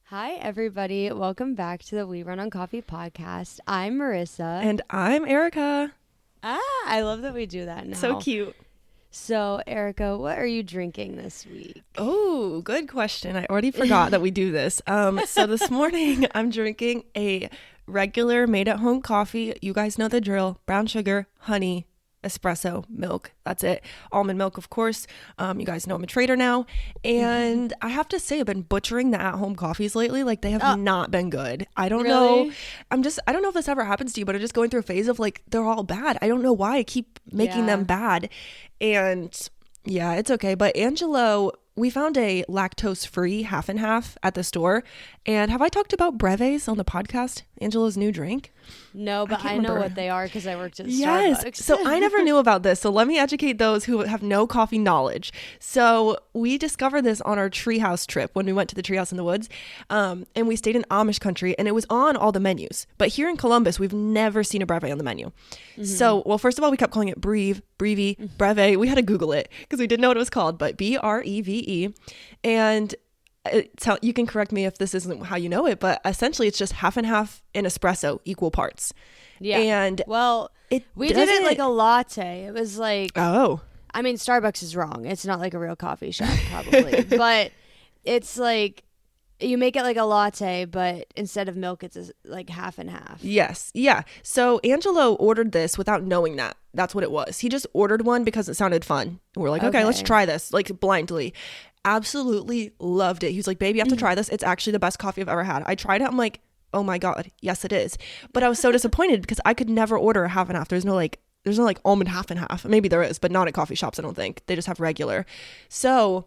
Hi, everybody. Welcome back to the We Run on Coffee podcast. I'm Marissa. And I'm Arika. I love that we do that now. So cute. So, Arika, what are you drinking this week? Oh, good question. I already forgot that we do this. So this morning I'm drinking a regular made-at-home coffee. You guys know the drill. Brown sugar, honey, espresso, milk. That's it. Almond milk, of course. You guys know I'm a trader now. And I have to say, I've been butchering the at-home coffees lately. Like, they have not been good. I don't know. I don't know if this ever happens to you, but I'm just going through a phase of like, they're all bad. I don't know why I keep making them bad. And yeah, it's okay. But Angelo, we found a lactose-free half and half at the store. And have I talked about breves on the podcast? Angelo's new drink? No, but I know what they are because I worked at Yes. Starbucks. So I never knew about this. So let me educate those who have no coffee knowledge. So we discovered this on our treehouse trip when we went to the treehouse in the woods. And we stayed in Amish country and it was on all the menus. But here in Columbus, we've never seen a breve on the menu. Mm-hmm. So, well, first of all, we kept calling it breve, breve. We had to Google it because we didn't know what it was called, but BREVE. And you can correct me if this isn't how you know it, but essentially it's just half and half in espresso, equal parts. Yeah. And well, we did it like a latte. It was like, I mean, Starbucks is wrong. It's not like a real coffee shop probably, but it's like you make it like a latte, but instead of milk, it's like half and half. Yes. Yeah. So Angelo ordered this without knowing that. That's what it was. He just ordered one because it sounded fun. And we're like, okay, let's try this, like blindly. Absolutely loved it. He was like, baby, you have to try this. It's actually the best coffee I've ever had. I tried it. I'm like, oh my God, yes, it is. But I was so disappointed because I could never order a half and half. There's no like almond half and half. Maybe there is, but not at coffee shops, I don't think. They just have regular. So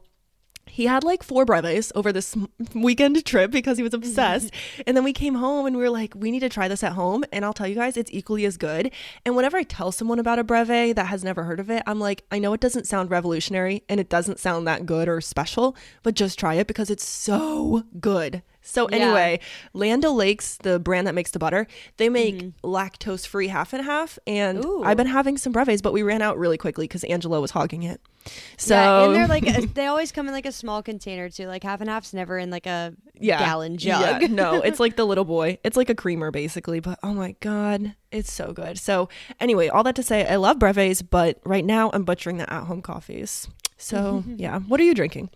he had like 4 breves over this weekend trip because he was obsessed. And then we came home and we were like, we need to try this at home. And I'll tell you guys, it's equally as good. And whenever I tell someone about a breve that has never heard of it, I'm like, I know it doesn't sound revolutionary and it doesn't sound that good or special, but just try it because it's so good. So anyway, Land O'Lakes, the brand that makes the butter, they make lactose-free half and half. And I've been having some breves, but we ran out really quickly because Angelo was hogging it. So and they're like, they always come in like a small container too. Like half and half's never in like a gallon jug. Yeah, no, it's like the little boy. It's like a creamer basically, but oh my God, it's so good. So anyway, all that to say, I love breves, but right now I'm butchering the at-home coffees. So yeah, what are you drinking?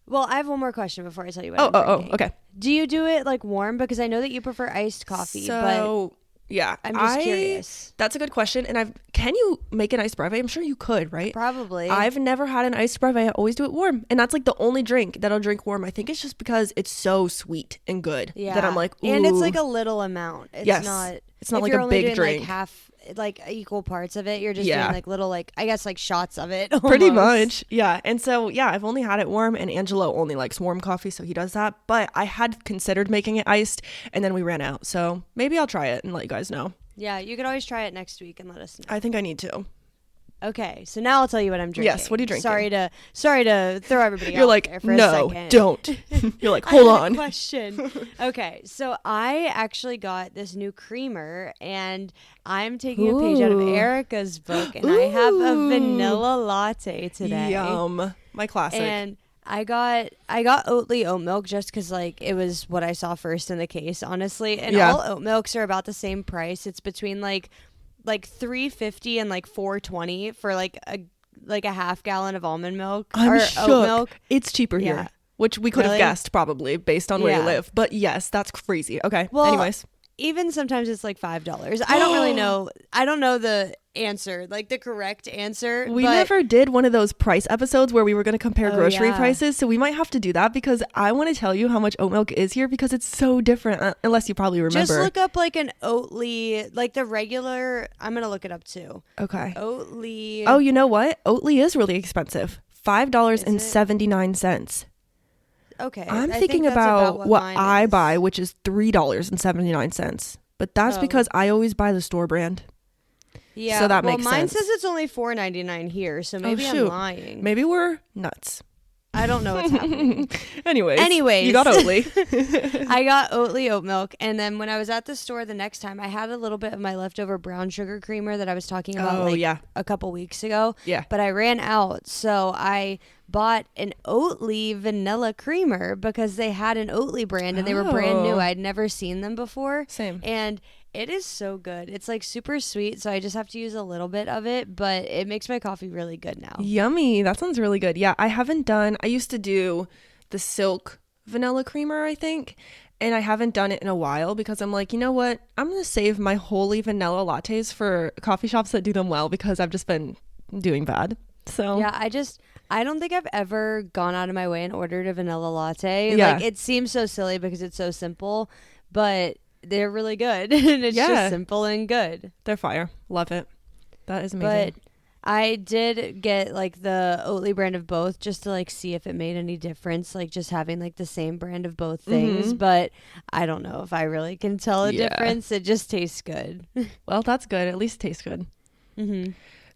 Well, I have one more question before I tell you what I'm drinking. Okay. Do you do it like warm? Because I know that you prefer iced coffee, but yeah, I'm just curious. That's a good question. And can you make an iced breve? I'm sure you could, right? Probably. I've never had an iced breve. I always do it warm. And that's like the only drink that I'll drink warm. I think it's just because it's so sweet and good that I'm like, ooh. And it's like a little amount. It's not like a big drink. Like half, like equal parts of it. You're just doing like little, like, I guess like shots of it. Almost. Pretty much. Yeah. And so, yeah, I've only had it warm and Angelo only likes warm coffee. So he does that. But I had considered making it iced and then we ran out. So maybe I'll try it and let you guys know. Yeah. You could always try it next week and let us know. I think I need to. Okay, so now I'll tell you what I'm drinking. Yes, what are you drinking? Sorry to throw everybody You're out like, there for a no, second. don't. You're like, hold on. Question. Okay, so I actually got this new creamer, and I'm taking a page out of Arika's book, and I have a vanilla latte today. Yum, my classic. And I got Oatly oat milk just because like it was what I saw first in the case, honestly. And all oat milks are about the same price. It's between like $3.50 and like $4.20 for like a half gallon of almond milk or shook. oat milk. It's cheaper here, which we could have guessed probably based on where you live. But yes, that's crazy. Okay. Well, anyways, even sometimes it's like $5. I don't really know. I don't know the answer, like the correct answer. We never did one of those price episodes where we were going to compare grocery prices, so we might have to do that because I want to tell you how much oat milk is here because it's so different, unless you probably remember. Just look up like an Oatly, like the regular. I'm going to look it up too. Okay. Oatly. Oh, you know what? Oatly is really expensive. $5.79. Okay. I'm thinking about what I buy, which is $3.79. But that's because I always buy the store brand. Yeah, so that makes mine sense. says it's only $4.99 here, so maybe I'm lying. Maybe we're nuts. I don't know what's happening. Anyways, you got Oatly. I got Oatly oat milk, and then when I was at the store the next time, I had a little bit of my leftover brown sugar creamer that I was talking about a couple weeks ago. Yeah. But I ran out, so I bought an Oatly vanilla creamer because they had an Oatly brand and they were brand new. I'd never seen them before. Same. And it is so good. It's like super sweet, so I just have to use a little bit of it, but it makes my coffee really good now. Yummy. That sounds really good. Yeah, I used to do the Silk vanilla creamer, I think, and I haven't done it in a while because I'm like, you know what? I'm going to save my holy vanilla lattes for coffee shops that do them well because I've just been doing bad. So yeah, I don't think I've ever gone out of my way and ordered a vanilla latte. Yeah. Like, it seems so silly because it's so simple, but they're really good. And it's just simple and good. They're fire. Love it. That is amazing. But I did get like the Oatly brand of both just to like see if it made any difference, like just having like the same brand of both things. But I don't know if I really can tell a difference. It just tastes good. Well, that's good. At least it tastes good.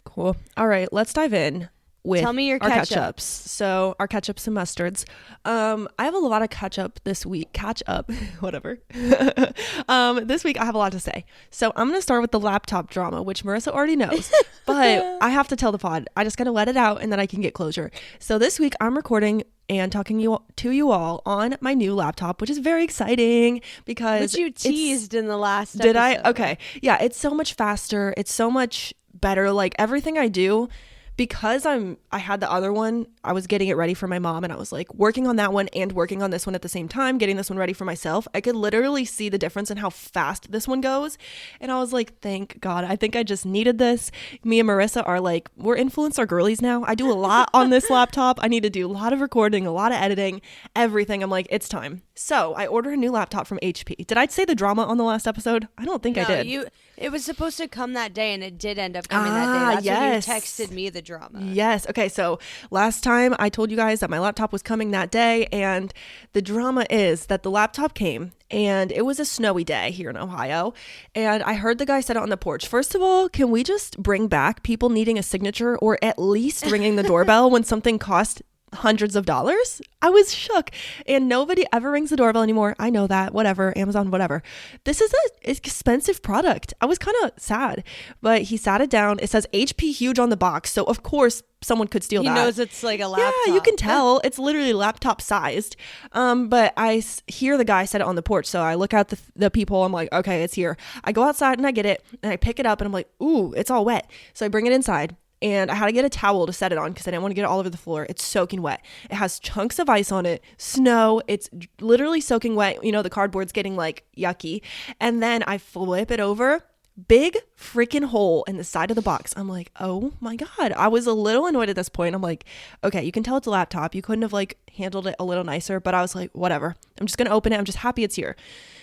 Cool. All right, let's dive in with Tell me your our ketchups. So our ketchups and mustards. I have a lot of ketchup this week. Catch up, whatever. This week I have a lot to say. So I'm going to start with the laptop drama, which Marissa already knows, but I have to tell the pod. I just got to let it out and then I can get closure. So this week I'm recording and talking to you all on my new laptop, which is very exciting because Which you teased in the last episode. Did I? Okay. Yeah, it's so much faster. It's so much better. Like everything I do, because I had the other one, I was getting it ready for my mom and I was like working on that one and working on this one at the same time, getting this one ready for myself. I could literally see the difference in how fast this one goes. And I was like, thank God. I think I just needed this. Me and Marissa are like, we're influencer girlies now. I do a lot on this laptop. I need to do a lot of recording, a lot of editing, everything. I'm like, it's time. So I ordered a new laptop from HP. Did I say the drama on the last episode? I don't think I did. It was supposed to come that day and it did end up coming that day. That's when you texted me the drama. Yes. Okay. So last time I told you guys that my laptop was coming that day, and the drama is that the laptop came and it was a snowy day here in Ohio. And I heard the guy said it on the porch. First of all, can we just bring back people needing a signature or at least ringing the doorbell when something cost hundreds of dollars? I was shook, and nobody ever rings the doorbell anymore. I know that, whatever, Amazon, whatever. This is an expensive product. I was kind of sad, but he sat it down. It says HP huge on the box, so of course someone could steal that. He knows it's like a laptop. Yeah, you can tell. It's literally laptop sized. But I hear the guy said it on the porch, so I look out the people. I'm like, okay, it's here. I go outside and I get it, and I pick it up, and I'm like, ooh, it's all wet. So I bring it inside. And I had to get a towel to set it on because I didn't want to get it all over the floor. It's soaking wet. It has chunks of ice on it, snow. It's literally soaking wet. You know, the cardboard's getting like yucky. And then I flip it over. Big freaking hole in the side of the box. I'm like, oh my God. I was a little annoyed at this point. I'm like, okay, you can tell it's a laptop. You couldn't have like handled it a little nicer, but I was like, whatever. I'm just going to open it. I'm just happy it's here.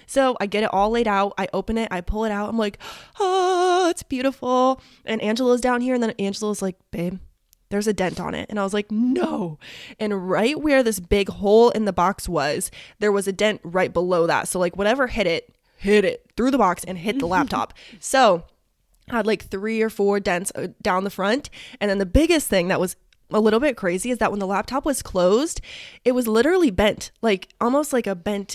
So I get it all laid out. I open it. I pull it out. I'm like, oh, it's beautiful. And Angela's down here. And then Angela's like, babe, there's a dent on it. And I was like, no. And right where this big hole in the box was, there was a dent right below that. So like whatever hit it through the box and hit the laptop. So I had like 3 or 4 dents down the front. And then the biggest thing that was a little bit crazy is that when the laptop was closed, it was literally bent, like almost like a bent,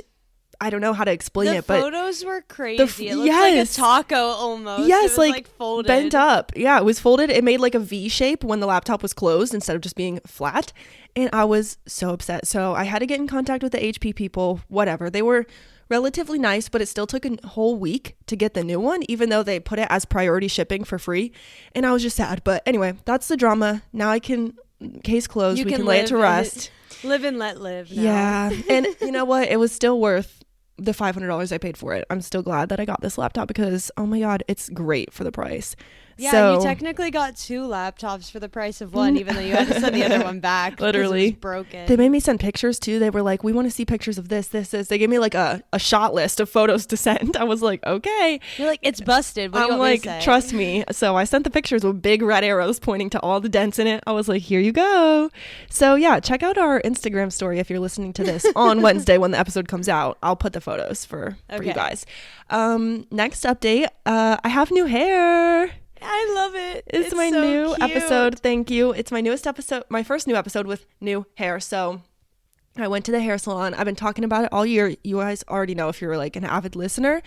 I don't know how to explain it, but the photos were crazy. It looked like a taco almost. Yes, it was like folded. Bent up. Yeah, it was folded. It made like a V shape when the laptop was closed instead of just being flat. And I was so upset. So I had to get in contact with the HP people, whatever. They were relatively nice, but it still took a whole week to get the new one, even though they put it as priority shipping for free. And I was just sad. But anyway, that's the drama. Now I can, case closed. We can lay it to rest. Live and let live now. Yeah. And you know what? It was still worth the $500 I paid for it. I'm still glad that I got this laptop because, oh my God, it's great for the price. Yeah, so, you technically got 2 laptops for the price of one, even though you had to send the other one back. Literally. It was broken. They made me send pictures too. They were like, we want to see pictures of this. They gave me like a shot list of photos to send. I was like, okay. You're like, it's busted. What do you want me to say? Trust me. So I sent the pictures with big red arrows pointing to all the dents in it. I was like, here you go. So yeah, check out our Instagram story if you're listening to this on Wednesday when the episode comes out. I'll put the photos for you guys. Next update, I have new hair. I love it. It's my so new cute. Episode. Thank you. It's my newest episode, my first new episode with new hair. So I went to the hair salon. I've been talking about it all year. You guys already know, if you're like an avid listener,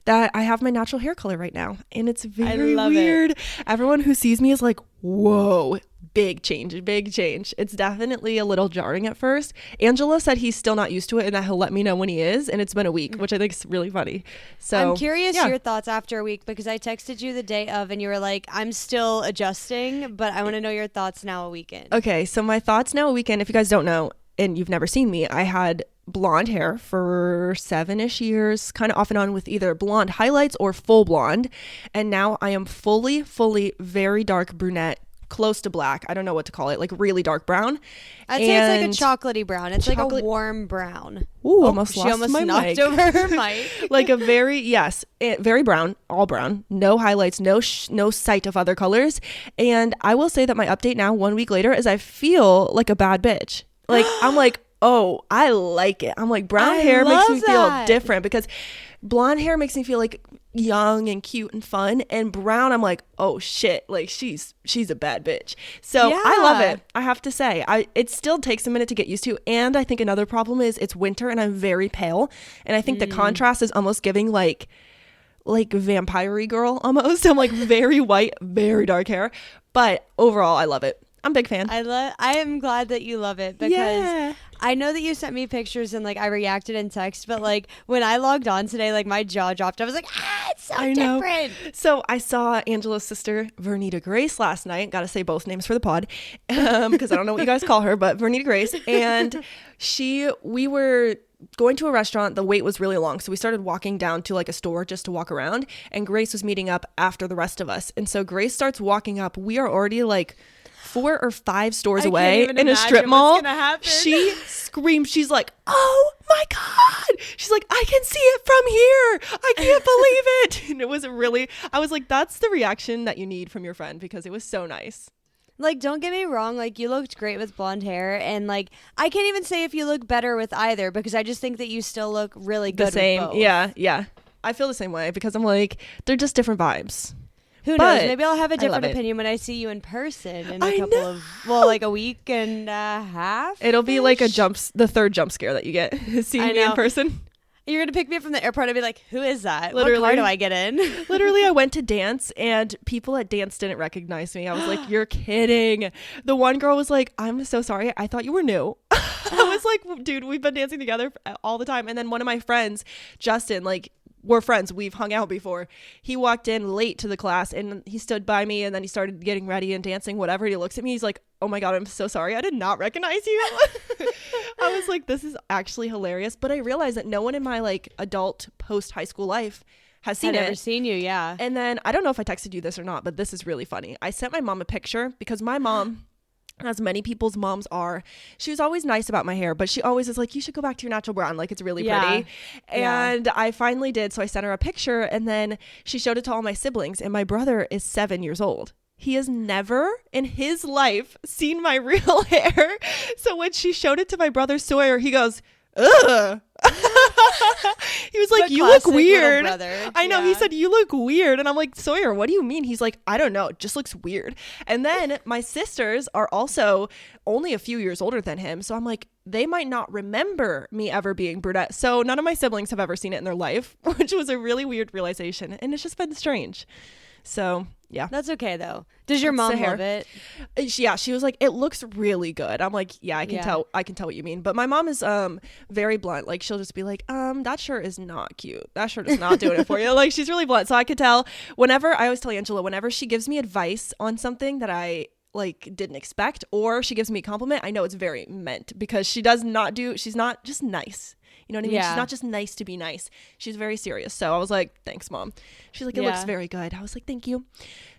that I have my natural hair color right now. And it's very weird. Everyone who sees me is like, whoa, big change. It's definitely a little jarring at first. Angelo said he's still not used to it and that he'll let me know when he is, and it's been a week, which I think is really funny. So I'm curious your thoughts after a week, because I texted you the day of and you were like, I'm still adjusting, but I want to know your thoughts now a weekend. Okay, so my thoughts now a weekend, if you guys don't know and you've never seen me, I had blonde hair for 7-ish years, kind of off and on with either blonde highlights or full blonde, and now I am fully very dark brunette, close to black. I don't know what to call it, like really dark brown. I'd say it's like a chocolatey brown. It's like a warm brown. Ooh, almost she lost almost my knocked mic. over her mic. Like a very brown, all brown, no highlights, no sight of other colors. And I will say that my update now 1 week later is I feel like a bad bitch. Like I'm like, oh, I like it. I'm like, brown hair makes me feel different, because blonde hair makes me feel like young and cute and fun, and brown I'm like, oh shit, like she's a bad bitch. So I love it. I have to say, it still takes a minute to get used to, and I think another problem is it's winter and I'm very pale, and I think the contrast is almost giving like vampire-y girl almost. I'm like very white, very dark hair, but overall I love it. I'm a big fan. I am glad that you love it, because I know that you sent me pictures and like I reacted in text, but like when I logged on today, like my jaw dropped. I was like, it's so different. So I saw Angela's sister, Vernita Grace, last night. Got to say both names for the pod, because I don't know what you guys call her, but Vernita Grace. And we were going to a restaurant. The wait was really long, so we started walking down to like a store just to walk around, and Grace was meeting up after the rest of us. And so Grace starts walking up. We are already like 4 or 5 stores away in a strip mall. She screamed. She's like, oh my God. She's like, I can see it from here. I can't believe it. And it was I was like, that's the reaction that you need from your friend, because it was so nice. Like, don't get me wrong, like you looked great with blonde hair, and like I can't even say if you look better with either, because I just think that you still look really good. The same. With both. Yeah. I feel the same way, because I'm like, they're just different vibes. Who knows? Maybe I'll have a different opinion when I see you in person in like a week and a half. It'll be like the third jump scare that you get seeing me in person. You're going to pick me up from the airport and be like, who is that? Literally, what car do I get in? Literally, I went to dance and people at dance didn't recognize me. I was like, you're kidding. The one girl was like, I'm so sorry. I thought you were new. I was like, dude, we've been dancing together all the time. And then one of my friends, Justin, like, we're friends. We've hung out before. He walked in late to the class and he stood by me, and then he started getting ready and dancing, whatever. And he looks at me. He's like, oh my God, I'm so sorry. I did not recognize you. I was like, this is actually hilarious. But I realized that no one in my like adult post high school life has seen it. I've never seen you. Yeah. And then I don't know if I texted you this or not, but this is really funny. I sent my mom a picture, because my mom, as many people's moms are, she was always nice about my hair, but she always is like, you should go back to your natural brown, like it's really pretty. And I finally did, so I sent her a picture, and then she showed it to all my siblings, and my brother is 7 years old. He has never in his life seen my real hair. So when she showed it to my brother Sawyer, he goes, ugh. He was like, you look weird. I know. He said, you look weird. And I'm like, Sawyer, what do you mean? He's like, I don't know, it just looks weird. And then my sisters are also only a few years older than him, so I'm like, they might not remember me ever being brunette. So none of my siblings have ever seen it in their life, which was a really weird realization, and it's just been strange. So yeah, that's okay though. Does your mom love it? Yeah, she was like, it looks really good. I'm like, yeah, I can tell what you mean. But my mom is very blunt. Like, she'll just be like, that shirt is not cute. That shirt is not doing it for you. Like, she's really blunt. So I could tell whenever, I always tell Angela, whenever she gives me advice on something that I like didn't expect, or she gives me a compliment, I know it's very meant, because she's not just nice. You know what I mean? Yeah. She's not just nice to be nice. She's very serious. So I was like, thanks, Mom. She's like, it looks very good. I was like, thank you.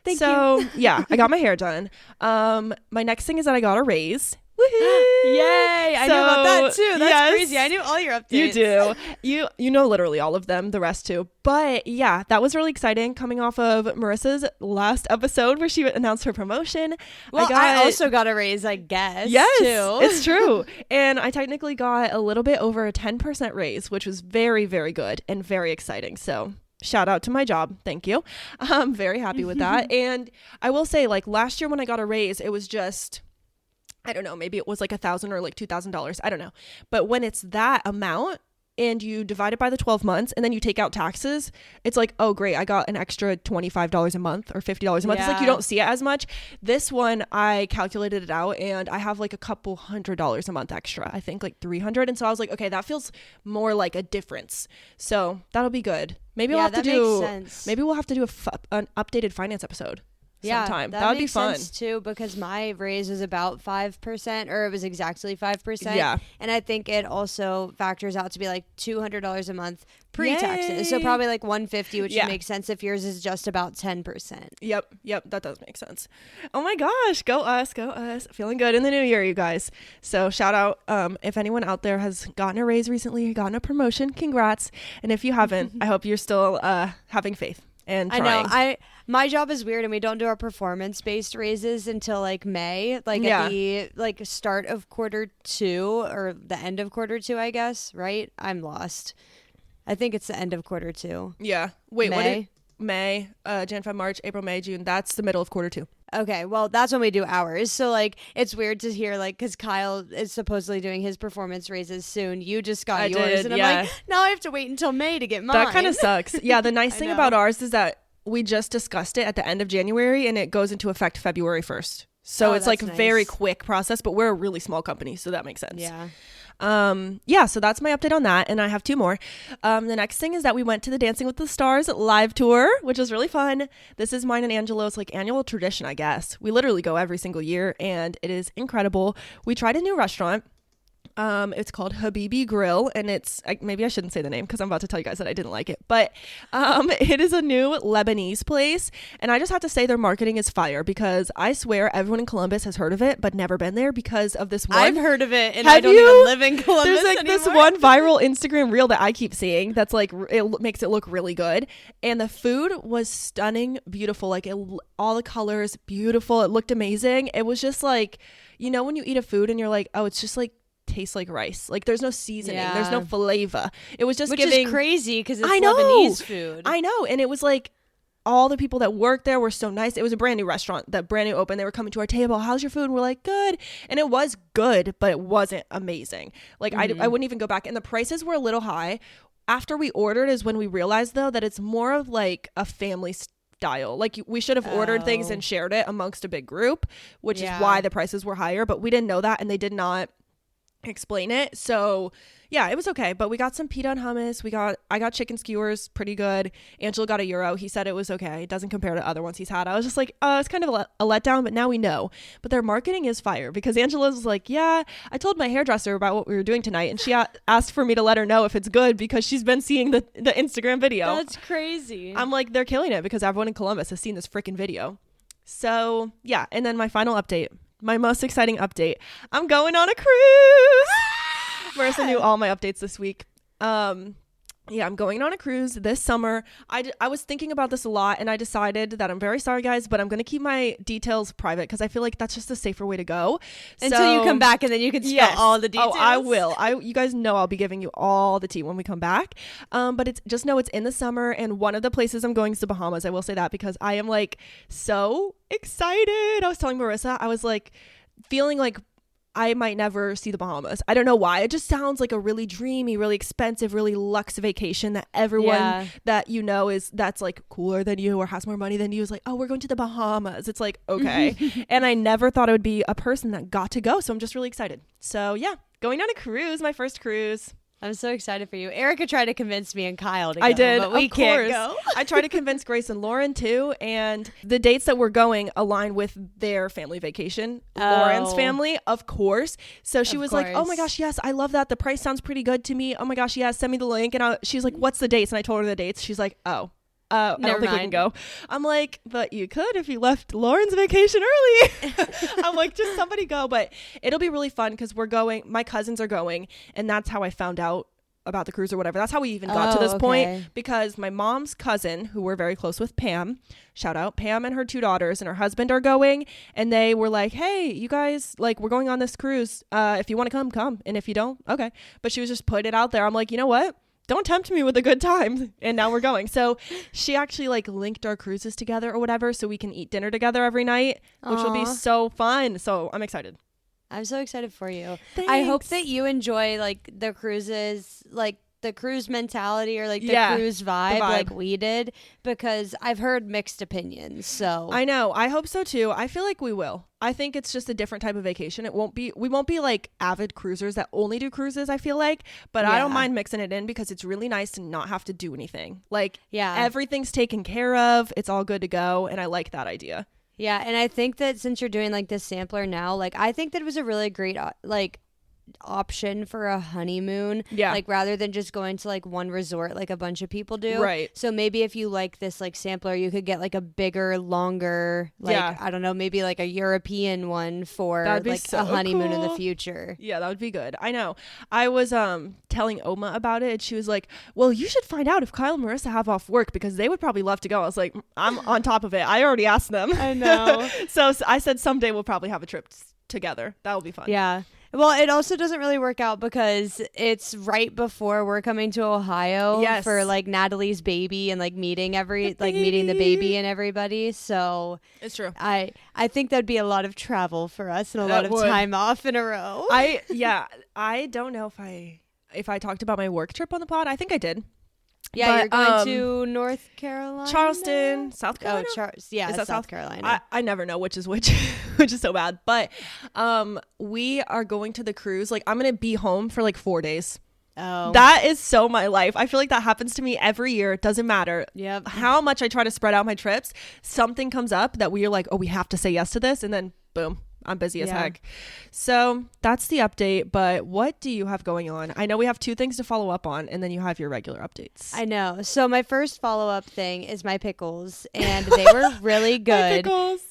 Thank you. Yeah, I got my hair done. My next thing is that I got a raise. Woohoo! Yay! I knew about that too. That's crazy. I knew all your updates. You do. You know literally all of them, the rest too. But yeah, that was really exciting, coming off of Marissa's last episode where she announced her promotion. Well, I also got a raise, I guess. Yes, too. It's true. And I technically got a little bit over a 10% raise, which was very, very good and very exciting. So shout out to my job. Thank you. I'm very happy with that. And I will say, like, last year when I got a raise, it was just, I don't know, maybe it was like $1,000 or like $2,000. I don't know. But when it's that amount, and you divide it by the 12 months and then you take out taxes, it's like, oh great, I got an extra $25 a month or $50 a month. It's like you don't see it as much. This one, I calculated it out and I have like a couple $100 a month extra. I think like 300. And so I was like, okay, that feels more like a difference. So that'll be good. Maybe we'll have to do an updated finance episode. Sometime. That would be fun. Makes sense too, because my raise was about 5%, or it was exactly 5%. Yeah. And I think it also factors out to be like $200 a month pre-taxes. So probably like $150, which would make sense if yours is just about 10%. Yep. That does make sense. Oh my gosh. Go us. Feeling good in the new year, you guys. So shout out, if anyone out there has gotten a raise recently, gotten a promotion, congrats. And if you haven't, I hope you're still having faith and trying. I know. My job is weird, and we don't do our performance-based raises until like May, like at the like start of quarter 2 or the end of quarter 2, I guess. Right? I'm lost. I think it's the end of quarter 2. Yeah. Wait. May? May, Jan, Feb, March, April, May, June. That's the middle of quarter 2. Okay, well, that's when we do ours. So, like, it's weird to hear, like, because Kyle is supposedly doing his performance raises soon. You just got yours. And I'm like, now I have to wait until May to get mine. That kind of sucks. Yeah, the nice thing about ours is that we just discussed it at the end of January, and it goes into effect February 1st. So it's like a very quick process, but we're a really small company, so that makes sense. Yeah. So that's my update on that, and I have 2 more. The next thing is that we went to the Dancing with the Stars live tour, which was really fun. This is mine and Angelo's like annual tradition, I guess. We literally go every single year, and it is incredible. We tried a new restaurant. It's called Habibi Grill, and maybe I shouldn't say the name because I'm about to tell you guys that I didn't like it, but it is a new Lebanese place, and I just have to say their marketing is fire, because I swear everyone in Columbus has heard of it but never been there because of this one. I've heard of it, and I don't even live in Columbus There's like anymore. This one viral Instagram reel that I keep seeing that's like, it makes it look really good, and the food was stunning, beautiful, like all the colors, beautiful, it looked amazing. It was just like, you know, when you eat a food and you're like, oh, it's just like tastes like rice, like there's no seasoning, there's no flavor. It was just which is crazy because it's Lebanese food. I know, and it was like all the people that worked there were so nice. It was a brand new restaurant that brand new opened. They were coming to our table, how's your food? And we're like, good. And it was good, but it wasn't amazing. Like I wouldn't even go back, and the prices were a little high. After we ordered is when we realized though that it's more of like a family style. Like we should have ordered things and shared it amongst a big group, which is why the prices were higher, but we didn't know that, and they did not explain it. So yeah, it was okay, but we got some pita and hummus. I got chicken skewers, pretty good. Angelo got a gyro. He said it was okay. It doesn't compare to other ones he's had. I was just like, it's kind of a letdown, but now we know. But their marketing is fire, because Angelo was like, yeah, I told my hairdresser about what we were doing tonight, and she asked for me to let her know if it's good because she's been seeing the Instagram video. That's crazy. I'm like, they're killing it because everyone in Columbus has seen this freaking video. So yeah, and then my final update. My most exciting update. I'm going on a cruise. Marissa knew all my updates this week. Yeah, I'm going on a cruise this summer. I was thinking about this a lot, and I decided that I'm very sorry, guys, but I'm going to keep my details private because I feel like that's just a safer way to go. Until you come back, and then you can spill all the details. Oh, I will. You guys know I'll be giving you all the tea when we come back. But just know it's in the summer, and one of the places I'm going is the Bahamas. I will say that because I am like so excited. I was telling Marissa, I was like feeling like I might never see the Bahamas. I don't know why. It just sounds like a really dreamy, really expensive, really luxe vacation that everyone that you know that's like cooler than you or has more money than you is like, oh, we're going to the Bahamas. It's like, okay. And I never thought it would be a person that got to go. So I'm just really excited. So yeah, going on a cruise, my first cruise. I'm so excited for you. Erica tried to convince me and Kyle to go. I did, but we can't go. I tried to convince Grace and Lauren too, and the dates that we're going align with their family vacation. Lauren's family, of course. So she was like, oh my gosh, yes, I love that. The price sounds pretty good to me. Oh my gosh, yes, send me the link. And she's like, what's the dates? And I told her the dates. She's like, I don't think we can go. I'm like, but you could if you left Lauren's vacation early. I'm like, just somebody go. But it'll be really fun because we're going, my cousins are going, and that's how I found out about the cruise or whatever. That's how we even got to this point, because my mom's cousin, who we're very close with, Pam, shout out Pam, and her 2 daughters and her husband are going, and they were like, hey, you guys, like, we're going on this cruise. If you want to come. And if you don't, okay. But she was just putting it out there. I'm like, you know what? Don't tempt me with a good time. And now we're going. So she actually like linked our cruises together or whatever, so we can eat dinner together every night, which will be so fun. So I'm excited. I'm so excited for you. Thanks. I hope that you enjoy like the cruises, like the cruise mentality or like the cruise vibe like we did, because I've heard mixed opinions. So I know. I hope so too. I feel like we will. I think it's just a different type of vacation. We won't be like avid cruisers that only do cruises, I feel like, but I don't mind mixing it in because it's really nice to not have to do anything. Like everything's taken care of. It's all good to go. And I like that idea. Yeah. And I think that since you're doing like this sampler now, like I think that it was a really great like option for a honeymoon, like rather than just going to like one resort like a bunch of people do, right? So maybe if you like this like sampler, you could get like a bigger, longer, like I don't know, maybe like a European one for like so a honeymoon in the future. Yeah, that would be good. I know. I was telling Oma about it, and she was like, well, you should find out if Kyle and Marissa have off work because they would probably love to go. I was like, I'm on top of it. I already asked them. I know. So I said someday we'll probably have a trip together. That will be fun. Yeah. Well, it also doesn't really work out because it's right before we're coming to Ohio for like Natalie's baby and like meeting the baby and everybody. So it's true. I think that'd be a lot of travel for us and a lot of time off in a row. I don't know if I talked about my work trip on the pod. I think I did. Yeah, but, you're going to North Carolina? Charleston, South Carolina. Is that South Carolina? I never know which is which, which is so bad. But we are going to the cruise. Like, I'm going to be home for like 4 days. Oh. That is so my life. I feel like that happens to me every year. It doesn't matter how much I try to spread out my trips. Something comes up that we are like, oh, we have to say yes to this. And then boom. I'm busy as heck. So that's the update. But what do you have going on? I know we have 2 things to follow up on, and then you have your regular updates. I know. So my first follow-up thing is my pickles, and they were really good. My pickles.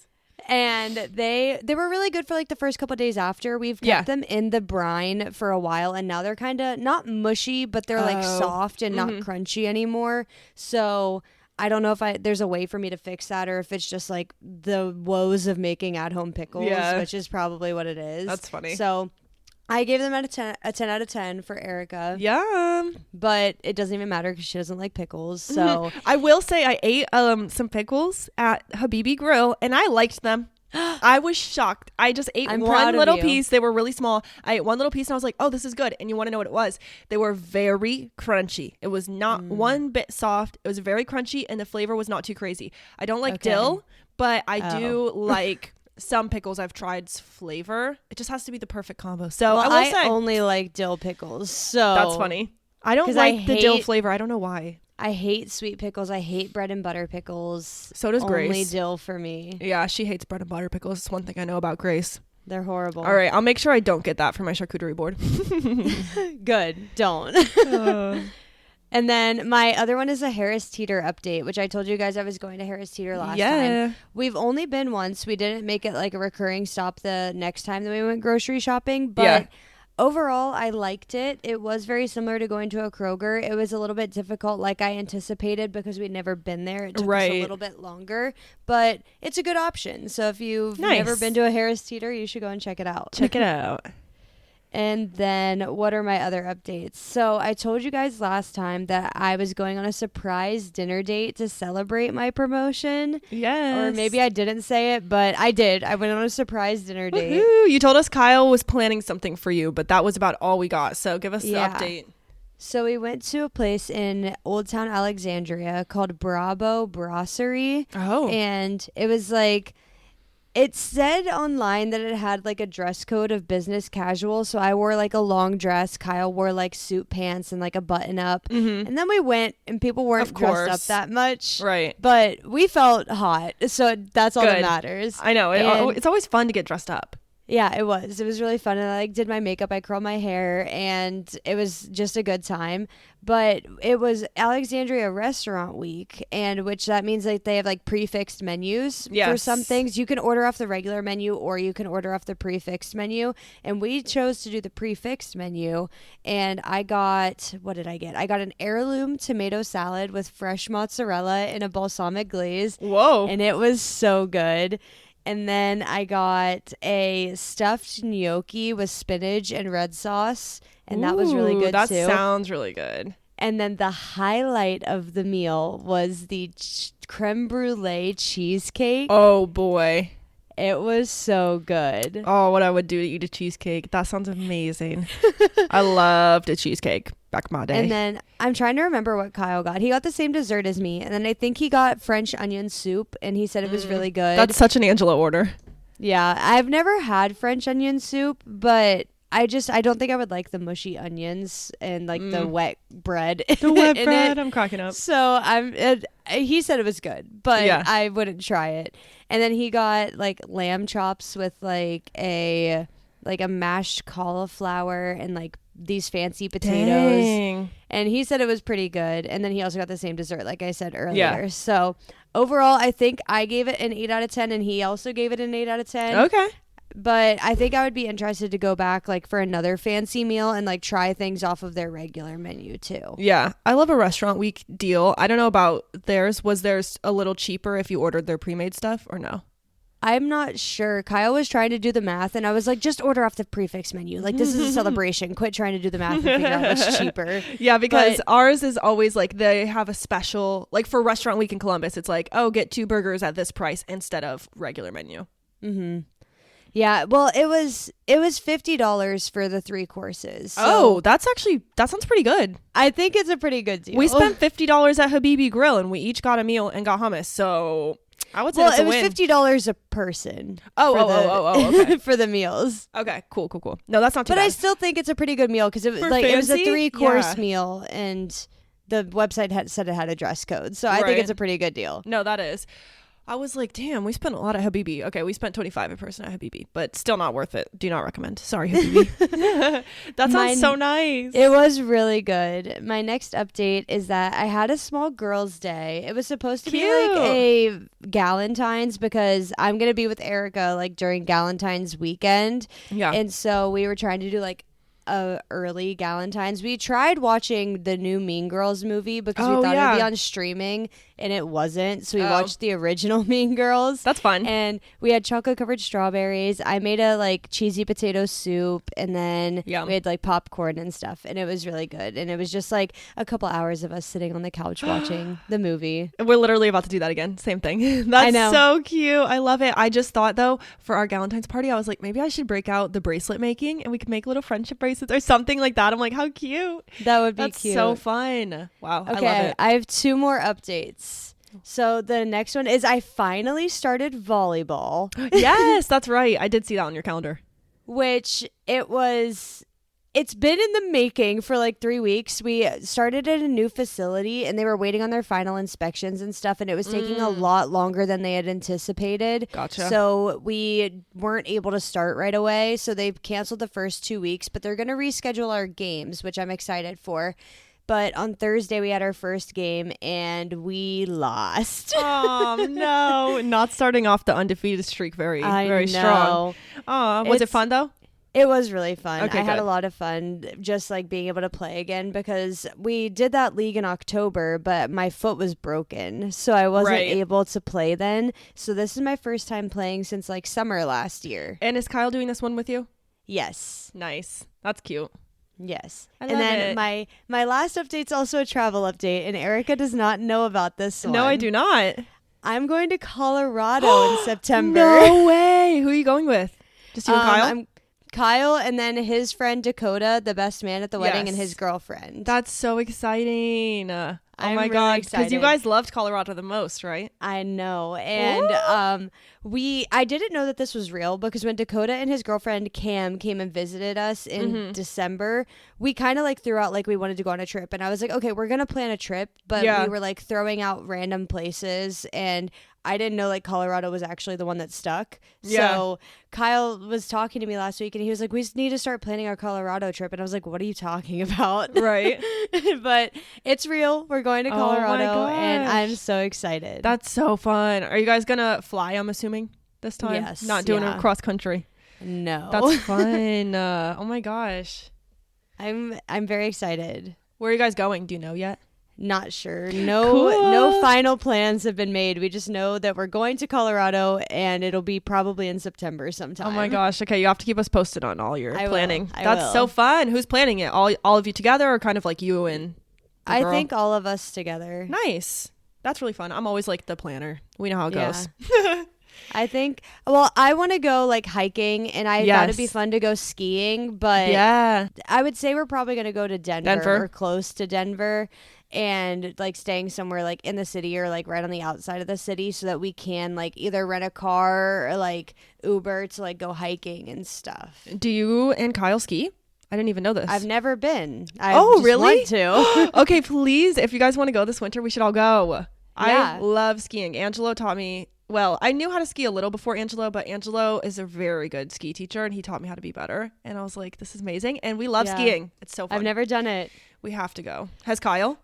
And they were really good for like the first couple of days after. We've kept them in the brine for a while, and now they're kind of not mushy, but they're like soft and not crunchy anymore. So I don't know if there's a way for me to fix that, or if it's just like the woes of making at-home pickles, which is probably what it is. That's funny. So I gave them a 10 out of 10 for Arika. Yum. But it doesn't even matter because she doesn't like pickles. So I will say I ate some pickles at Habibi Grill, and I liked them. I was shocked. I just ate one little piece. They were really small. I ate one little piece and I was like, oh, this is good. And you want to know what it was? They were very crunchy. It was not one bit soft. It was very crunchy, and the flavor was not too crazy. I don't like dill, but I do like some pickles I've tried's flavor. It just has to be the perfect combo. So I only like dill pickles. So that's funny. I don't like the dill flavor. I don't know why. I hate sweet pickles. I hate bread and butter pickles. So does Grace. Only dill for me. Yeah, she hates bread and butter pickles. It's one thing I know about Grace. They're horrible. All right, I'll make sure I don't get that for my charcuterie board. Good. Don't. And then my other one is a Harris Teeter update, which I told you guys I was going to Harris Teeter last time. We've only been once. We didn't make it like a recurring stop the next time that we went grocery shopping, but overall, I liked it. It was very similar to going to a Kroger. It was a little bit difficult like I anticipated because we'd never been there. It took us a little bit longer, but it's a good option. So if you've never been to a Harris Teeter, you should go and check it out. Check it out. And then what are my other updates? So I told you guys last time that I was going on a surprise dinner date to celebrate my promotion. Yes. Or maybe I didn't say it, but I did. I went on a surprise dinner date. Woo-hoo. You told us Kyle was planning something for you, but that was about all we got. So give us the update. So we went to a place in Old Town Alexandria called Bravo Brasserie. Oh. And it was like... It said online that it had like a dress code of business casual. So I wore like a long dress. Kyle wore like suit pants and like a button up. Mm-hmm. And then we went and people weren't dressed up that much. Right. But we felt hot. So that's all that matters. I know. It's always fun to get dressed up. Yeah, it was. It was really fun. And I like did my makeup. I curled my hair and it was just a good time. But it was Alexandria Restaurant Week, and which that means like they have like prefixed menus for some things. You can order off the regular menu or you can order off the prefixed menu. And we chose to do the prefixed menu. And I got, what did I get? I got an heirloom tomato salad with fresh mozzarella in a balsamic glaze. Whoa. And it was so good. And then I got a stuffed gnocchi with spinach and red sauce. And that was really good, that too. That sounds really good. And then the highlight of the meal was the creme brulee cheesecake. Oh, boy. It was so good. Oh, what I would do to eat a cheesecake. That sounds amazing. I loved a cheesecake. Back my day. And then I'm trying to remember what Kyle got. He got the same dessert as me. And then I think he got French onion soup, and he said it was really good. That's such an Angela order. Yeah. I've never had French onion soup, but I don't think I would like the mushy onions and like the wet bread. The wet bread. I'm cracking up. So he said it was good, but I wouldn't try it. And then he got like lamb chops with like a mashed cauliflower and like these fancy potatoes. Dang. And he said it was pretty good. And then he also got the same dessert, like I said earlier. Yeah. So overall, I think I gave it an 8 out of 10, and he also gave it an 8 out of 10. Okay. But I think I would be interested to go back like for another fancy meal and like try things off of their regular menu too. Yeah. I love a restaurant week deal. I don't know about theirs. Was theirs a little cheaper if you ordered their pre-made stuff or no? I'm not sure. Kyle was trying to do the math, and I was like, just order off the prefix menu. Like, this is a celebration. Quit trying to do the math and figure out what's cheaper. Yeah, because ours is always like they have a special, like for restaurant week in Columbus, it's like, oh, get 2 burgers at this price instead of regular menu. Mm-hmm. Yeah, well, it was $50 for the 3 courses. So that sounds pretty good. I think it's a pretty good deal. We spent $50 at Habibi Grill, and we each got a meal and got hummus. So I would say it was $50 a person. Okay. For the meals. Okay, cool. No, that's not too bad. But I still think it's a pretty good meal because it was a 3-course meal, and the website said it had a dress code. So I think it's a pretty good deal. No, that is. I was like, damn, we spent a lot at Habibi. Okay, we spent $25 a person at Habibi, but still not worth it. Do not recommend. Sorry, Habibi. That sounds so nice. It was really good. My next update is that I had a small girls' day. It was supposed to be like a Galentine's because I'm going to be with Arika like during Galentine's weekend. Yeah. And so we were trying to do like early Galentine's. We tried watching the new Mean Girls movie because we thought it'd be on streaming, and it wasn't. So we watched the original Mean Girls. That's fun. And we had chocolate covered strawberries. I made a like cheesy potato soup, and then we had like popcorn and stuff, and it was really good. And it was just like a couple hours of us sitting on the couch watching the movie. We're literally about to do that again. Same thing. That's so cute. I love it. I just thought though, for our Galentine's party, I was like, maybe I should break out the bracelet making, and we could make little friendship bracelets or something like that. I'm like, how cute. That would be cute. So fun. Wow. Okay, I love it. I have 2 more updates. So the next one is I finally started volleyball. Yes, that's right. I did see that on your calendar. Which it's been in the making for like 3 weeks. We started at a new facility, and they were waiting on their final inspections and stuff, and it was taking a lot longer than they had anticipated. Gotcha. So we weren't able to start right away. So they've canceled the first 2 weeks, but they're going to reschedule our games, which I'm excited for. But on Thursday, we had our first game, and we lost. Oh, no. Not starting off the undefeated streak very strong. Oh, was it fun, though? It was really fun. Okay, I had a lot of fun just like being able to play again because we did that league in October, but my foot was broken. So I wasn't able to play then. So this is my first time playing since like summer last year. And is Kyle doing this one with you? Yes. Nice. That's cute. Yes. And then my last update's also a travel update, and Arika does not know about this one. No, I do not. I'm going to Colorado in September. No way. Who are you going with? Just you and Kyle? Kyle and then his friend Dakota, the best man at the wedding, and his girlfriend. That's so exciting. Oh I'm my really God. Because you guys loved Colorado the most, right? I know. And I didn't know that this was real because when Dakota and his girlfriend Cam came and visited us in December, we kind of like threw out like we wanted to go on a trip. And I was like, okay, we're going to plan a trip. But we were like throwing out random places, and I didn't know like Colorado was actually the one that stuck. Yeah. So Kyle was talking to me last week, and he was like, we just need to start planning our Colorado trip. And I was like, what are you talking about? Right. But it's real. We're going to Colorado, and I'm so excited. That's so fun. Are you guys going to fly, I'm assuming, this time? Yes. Not doing it cross country? No. That's fun. Oh my gosh. I'm very excited. Where are you guys going? Do you know yet? Not sure. No final plans have been made. We just know that we're going to Colorado, and it'll be probably in September sometime. Oh my gosh. Okay, you have to keep us posted on all your planning. I will. So fun. Who's planning it? All of you together, or kind of like you and the girl? I think all of us together. Nice. That's really fun. I'm always like the planner. We know how it goes. I think, well, I want to go like hiking, and I thought it'd be fun to go skiing, but I would say we're probably going to go to Denver or close to Denver, and like staying somewhere like in the city or like right on the outside of the city, so that we can like either rent a car or like Uber to like go hiking and stuff. Do you and Kyle ski? I didn't even know this. I've never been. Really? Want to. Okay, please, if you guys want to go this winter, we should all go. I love skiing. Angelo taught me. Well, I knew how to ski a little before Angelo, but Angelo is a very good ski teacher, and he taught me how to be better. And I was like, this is amazing. And we love skiing. It's so fun. I've never done it. We have to go. Has Kyle?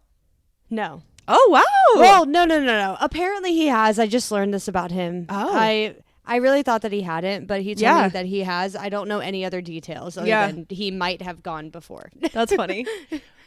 No. Oh, wow. Well, no. Apparently he has. I just learned this about him. Oh. I really thought that he hadn't, but he told me that he has. I don't know any other details other than he might have gone before. That's funny.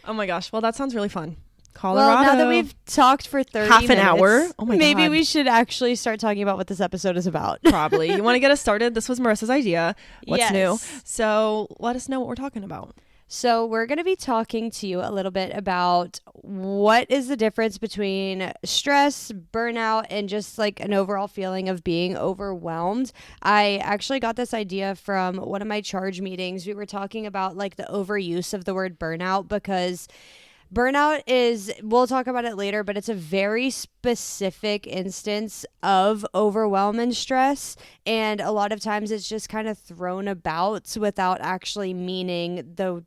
Oh my gosh. Well, that sounds really fun. Colorado. Well, now that we've talked for 30 half an minutes, hour, oh my maybe God. we should actually start talking about what this episode is about. Probably. You want to get us started? This was Marissa's idea. What's new? Yes. So let us know what we're talking about. So we're going to be talking to you a little bit about what is the difference between stress, burnout, and just like an overall feeling of being overwhelmed. I actually got this idea from one of my charge meetings. We were talking about like the overuse of the word burnout, because burnout is, we'll talk about it later, but it's a very specific instance of overwhelm and stress. And a lot of times it's just kind of thrown about without actually meaning the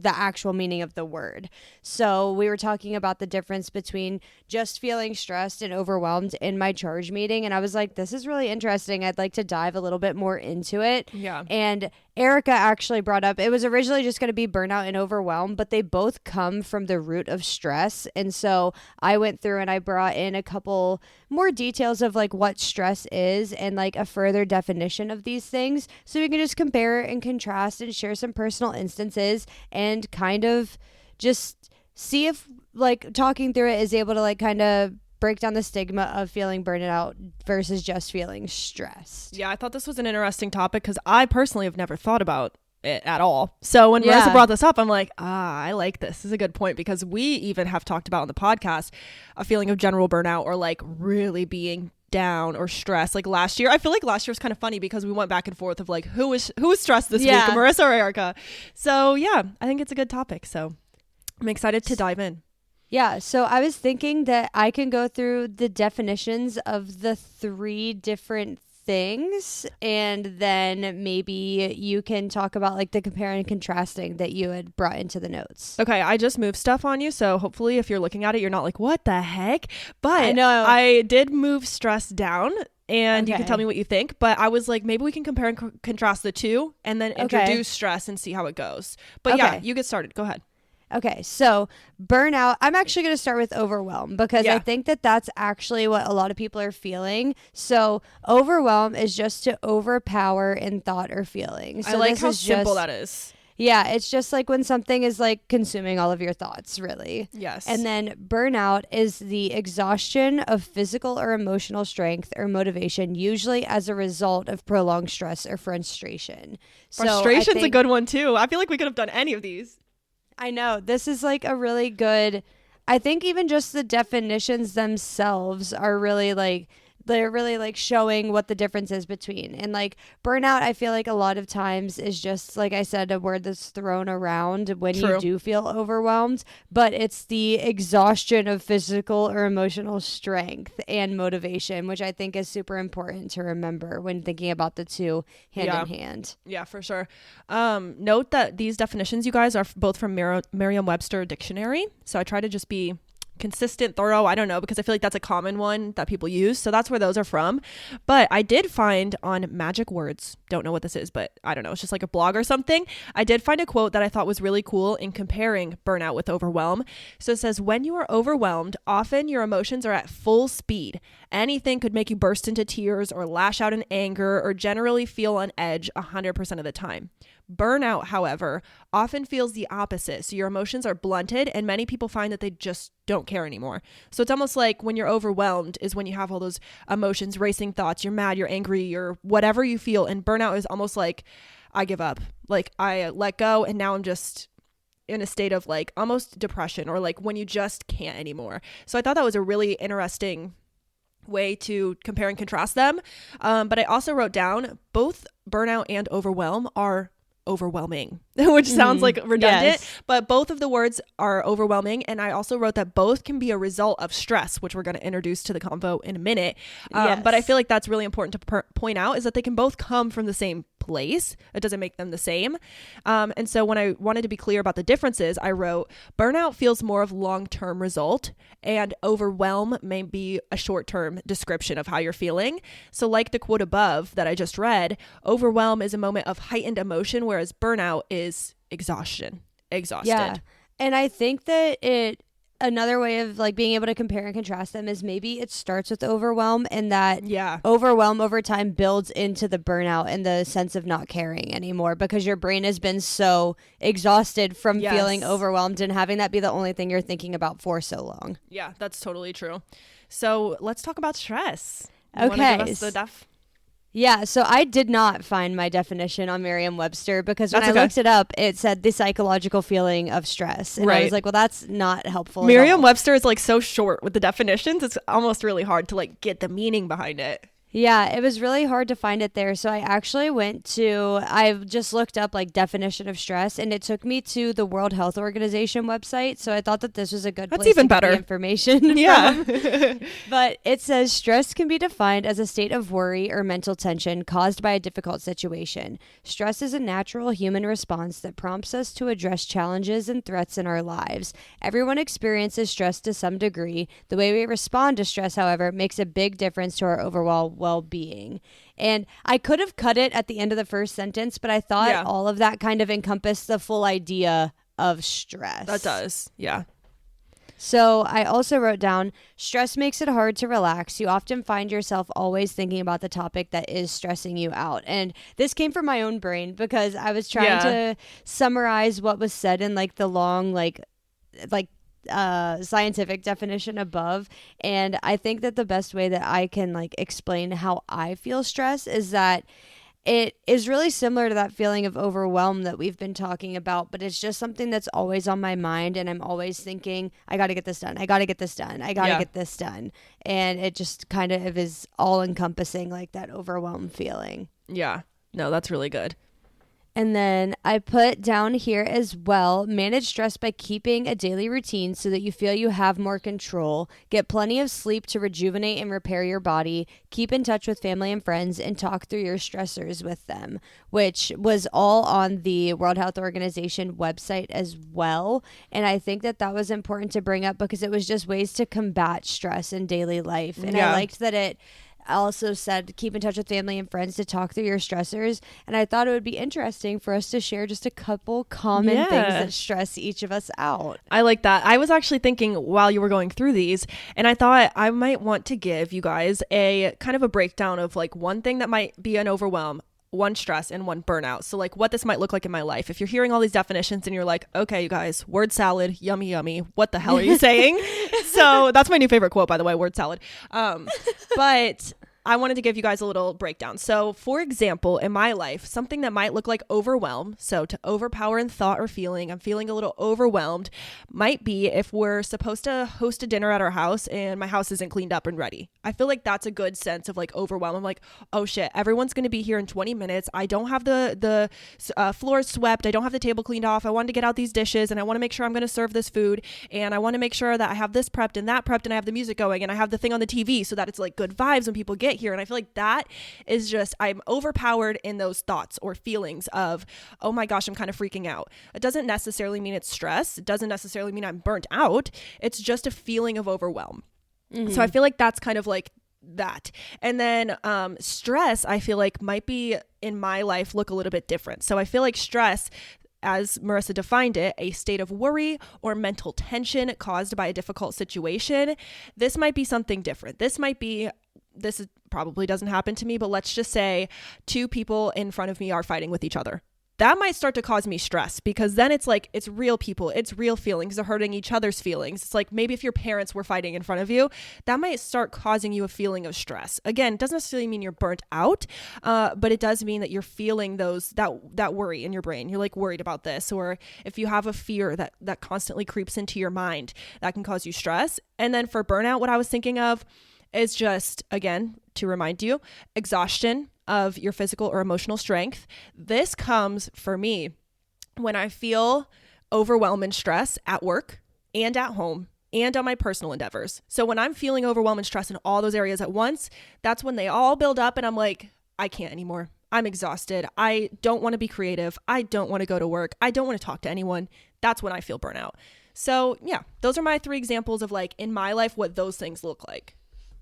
actual meaning of the word. So we were talking about the difference between just feeling stressed and overwhelmed in my charge meeting. And I was like, this is really interesting. I'd like to dive a little bit more into it. Yeah. And Arika actually brought up, it was originally just going to be burnout and overwhelm, but they both come from the root of stress. And so I went through and I brought in a couple more details of like what stress is and like a further definition of these things, so we can just compare and contrast and share some personal instances and kind of just see if like talking through it is able to like kind of break down the stigma of feeling burned out versus just feeling stressed. Yeah, I thought this was an interesting topic because I personally have never thought about it at all. So when Marissa brought this up, I'm like, I like this. This is a good point, because we even have talked about on the podcast a feeling of general burnout or like really being down or stressed. Like last year, I feel like last year was kind of funny because we went back and forth of like who was stressed this week, Marissa or Arika. So yeah, I think it's a good topic. So I'm excited to dive in. Yeah, so I was thinking that I can go through the definitions of the 3 different things, and then maybe you can talk about like the compare and contrasting that you had brought into the notes. Okay, I just moved stuff on you, so hopefully if you're looking at it, you're not like, what the heck? But I know I did move stress down, and you can tell me what you think. But I was like, maybe we can compare and contrast the two and then introduce stress and see how it goes. But yeah, you get started. Go ahead. Okay, so burnout, I'm actually going to start with overwhelm, because I think that that's actually what a lot of people are feeling. So overwhelm is just to overpower in thought or feeling. So I like how simple that is. Yeah, it's just like when something is like consuming all of your thoughts, really. Yes. And then burnout is the exhaustion of physical or emotional strength or motivation, usually as a result of prolonged stress or frustration. Frustration's a good one too. I feel like we could have done any of these. I know. This is like a really good, I think even just the definitions themselves are really like, they're really like showing what the difference is between. And like burnout, I feel like a lot of times is just, like I said, a word that's thrown around when you do feel overwhelmed, but it's the exhaustion of physical or emotional strength and motivation, which I think is super important to remember when thinking about the two hand in hand. Yeah, for sure. Note that these definitions, you guys, are both from Merriam-Webster dictionary. So I try to just be consistent, thorough, I don't know, because I feel like that's a common one that people use, so that's where those are from. But I did find on Magic Words, don't know what this is, but I don't know, it's just like a blog or something, I did find a quote that I thought was really cool in comparing burnout with overwhelm. So it says, when you are overwhelmed, often your emotions are at full speed. Anything could make you burst into tears or lash out in anger or generally feel on edge 100% of the time. Burnout, however, often feels the opposite. So your emotions are blunted, and many people find that they just don't care anymore. So it's almost like when you're overwhelmed is when you have all those emotions, racing thoughts, you're mad, you're angry, you're whatever you feel. And burnout is almost like, I give up. Like I let go, and now I'm just in a state of like almost depression, or like when you just can't anymore. So I thought that was a really interesting way to compare and contrast them. But I also wrote down both burnout and overwhelm are overwhelming, which sounds like redundant, but both of the words are overwhelming. And I also wrote that both can be a result of stress, which we're going to introduce to the convo in a minute. But I feel like that's really important to point out, is that they can both come from the same place. It doesn't make them the same. And so when I wanted to be clear about the differences, I wrote burnout feels more of long-term result, and overwhelm may be a short-term description of how you're feeling. So like the quote above that I just read, overwhelm is a moment of heightened emotion, whereas burnout is exhausted. Yeah. And I think that another way of like being able to compare and contrast them is maybe it starts with overwhelm, and that overwhelm over time builds into the burnout and the sense of not caring anymore, because your brain has been so exhausted from feeling overwhelmed and having that be the only thing you're thinking about for so long. Yeah, that's totally true. So let's talk about stress. Okay. Give us the Yeah, so I did not find my definition on Merriam-Webster, because when I looked it up, it said the psychological feeling of stress. And I was like, well, that's not helpful. Merriam-Webster is like so short with the definitions. It's almost really hard to like get the meaning behind it. Yeah, it was really hard to find it there. So I actually I've just looked up like definition of stress, and it took me to the World Health Organization website. So I thought that this was a good place even to better. get the information. Yeah. But it says stress can be defined as a state of worry or mental tension caused by a difficult situation. Stress is a natural human response that prompts us to address challenges and threats in our lives. Everyone experiences stress to some degree. The way we respond to stress, however, makes a big difference to our overall well-being. And I could have cut it at the end of the first sentence, but I thought all of that kind of encompassed the full idea of stress. That does. Yeah. So I also wrote down, stress makes it hard to relax. You often find yourself always thinking about the topic that is stressing you out. And this came from my own brain, because I was trying to summarize what was said in like the long, like scientific definition above. And I think that the best way that I can like explain how I feel stress is that it is really similar to that feeling of overwhelm that we've been talking about, but it's just something that's always on my mind, and I'm always thinking, I got to get this done. I got to get this done. I got to get this done. And it just kind of is all encompassing, like that overwhelm feeling. Yeah. No, that's really good. And then I put down here as well, manage stress by keeping a daily routine so that you feel you have more control. Get plenty of sleep to rejuvenate and repair your body. Keep in touch with family and friends, and talk through your stressors with them, which was all on the World Health Organization website as well. And I think that that was important to bring up, because it was just ways to combat stress in daily life. And I liked that it also said keep in touch with family and friends to talk through your stressors, and I thought it would be interesting for us to share just a couple common things that stress each of us out. I like that. I was actually thinking while you were going through these, and I thought I might want to give you guys a kind of a breakdown of like one thing that might be an overwhelm, one stress, and one burnout. So like what this might look like in my life. If you're hearing all these definitions and you're like, okay, you guys, word salad, yummy, yummy. What the hell are you saying? So that's my new favorite quote, by the way, word salad. But I wanted to give you guys a little breakdown. So for example, in my life, something that might look like overwhelm, so to overpower in thought or feeling, I'm feeling a little overwhelmed, might be if we're supposed to host a dinner at our house and my house isn't cleaned up and ready. I feel like that's a good sense of like overwhelm. I'm like, oh shit, everyone's going to be here in 20 minutes. I don't have the floors swept. I don't have the table cleaned off. I wanted to get out these dishes, and I want to make sure I'm going to serve this food, and I want to make sure that I have this prepped and that prepped, and I have the music going, and I have the thing on the TV so that it's like good vibes when people get here. And I feel like that is just, I'm overpowered in those thoughts or feelings of, oh my gosh, I'm kind of freaking out. It doesn't necessarily mean it's stress. It doesn't necessarily mean I'm burnt out. It's just a feeling of overwhelm. Mm-hmm. So I feel like that's kind of like that. And then stress, I feel like might be in my life look a little bit different. So I feel like stress, as Marissa defined it, a state of worry or mental tension caused by a difficult situation. This might be something different. This probably doesn't happen to me, but let's just say two people in front of me are fighting with each other. That might start to cause me stress, because then it's like, it's real people, it's real feelings, they're hurting each other's feelings. It's like maybe if your parents were fighting in front of you, that might start causing you a feeling of stress. Again, it doesn't necessarily mean you're burnt out, but it does mean that you're feeling that worry in your brain. You're like worried about this, or if you have a fear that constantly creeps into your mind, that can cause you stress. And then for burnout, what I was thinking of is just, again, to remind you, exhaustion of your physical or emotional strength. This comes for me when I feel overwhelm and stress at work and at home and on my personal endeavors. So when I'm feeling overwhelm and stress in all those areas at once, that's when they all build up and I'm like, I can't anymore. I'm exhausted. I don't want to be creative. I don't want to go to work. I don't want to talk to anyone. That's when I feel burnout. So yeah, those are my 3 examples of like in my life, what those things look like.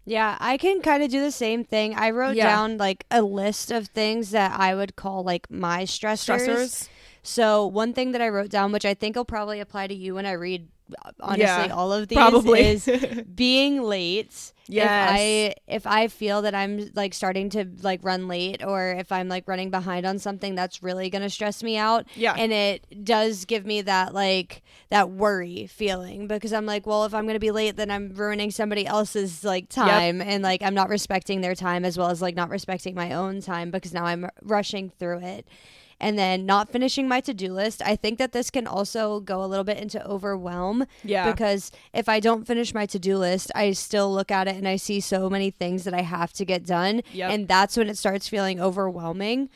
Yeah, I can kind of do the same thing. I wrote down like a list of things that I would call like my stressors. So one thing that I wrote down, which I think will probably apply to you when I read honestly all of these, probably. Is being late. Yes. If I feel that I'm like starting to like run late, or if I'm like running behind on something, that's really going to stress me out. Yeah. And it does give me that like that worry feeling, because I'm like, well, if I'm going to be late, then I'm ruining somebody else's like time. And like I'm not respecting their time, as well as like not respecting my own time, because now I'm rushing through it. And then not finishing my to-do list. I think that this can also go a little bit into overwhelm. Yeah. Because if I don't finish my to-do list, I still look at it and I see so many things that I have to get done. Yep. And that's when it starts feeling overwhelming.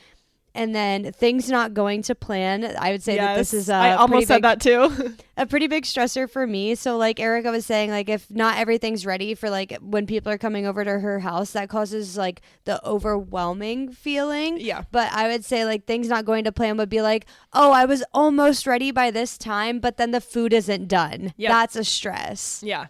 And then things not going to plan. I would say that this is I almost said that too. A pretty big stressor for me. So like Erica was saying, like if not everything's ready for like when people are coming over to her house, that causes like the overwhelming feeling. Yeah. But I would say like things not going to plan would be like, oh, I was almost ready by this time, but then the food isn't done. Yep. That's a stress. Yeah.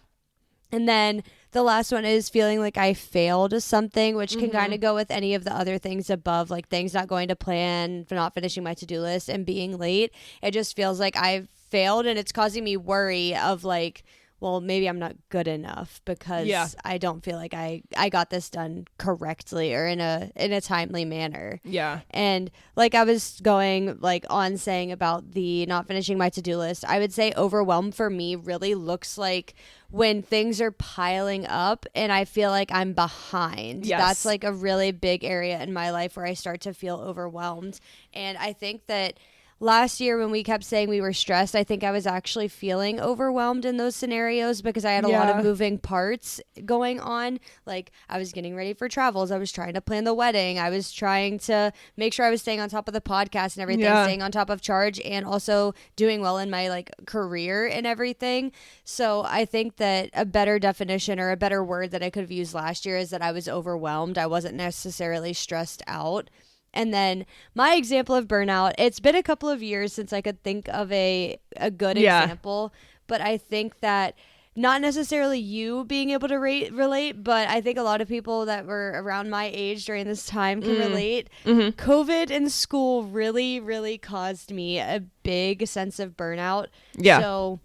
And then the last one is feeling like I failed something, which can kind of go with any of the other things above, like things not going to plan, not finishing my to-do list, and being late. It just feels like I've failed, and it's causing me worry of like, well, maybe I'm not good enough because I don't feel like I got this done correctly or in a timely manner. Yeah. And like I was going like on saying about the not finishing my to-do list, I would say overwhelm for me really looks like when things are piling up and I feel like I'm behind. Yes. That's like a really big area in my life where I start to feel overwhelmed. And I think that last year when we kept saying we were stressed, I think I was actually feeling overwhelmed in those scenarios because I had a lot of moving parts going on. Like I was getting ready for travels. I was trying to plan the wedding. I was trying to make sure I was staying on top of the podcast and everything, staying on top of charge, and also doing well in my like career and everything. So I think that a better definition or a better word that I could have used last year is that I was overwhelmed. I wasn't necessarily stressed out. And then my example of burnout, it's been a couple of years since I could think of a good example, but I think that not necessarily you being able to relate, but I think a lot of people that were around my age during this time can relate. COVID in school really, really caused me a big sense of burnout. Yeah. So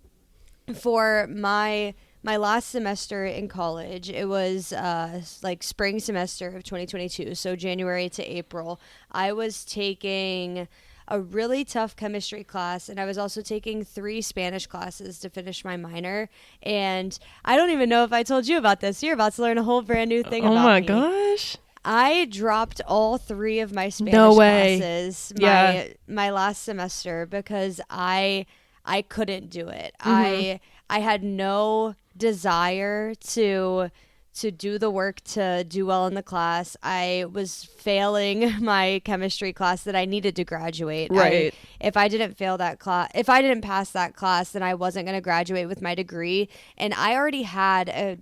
for my last semester in college, it was like spring semester of 2022, so January to April. I was taking a really tough chemistry class, and I was also taking 3 Spanish classes to finish my minor. And I don't even know if I told you about this. You're about to learn a whole brand new thing about me. Oh my gosh. I dropped all 3 of my Spanish classes my last semester because I couldn't do it. I had no desire to do the work to do well in the class. I was failing my chemistry class that I needed to graduate. Right. If I didn't pass that class, then I wasn't going to graduate with my degree. And I already had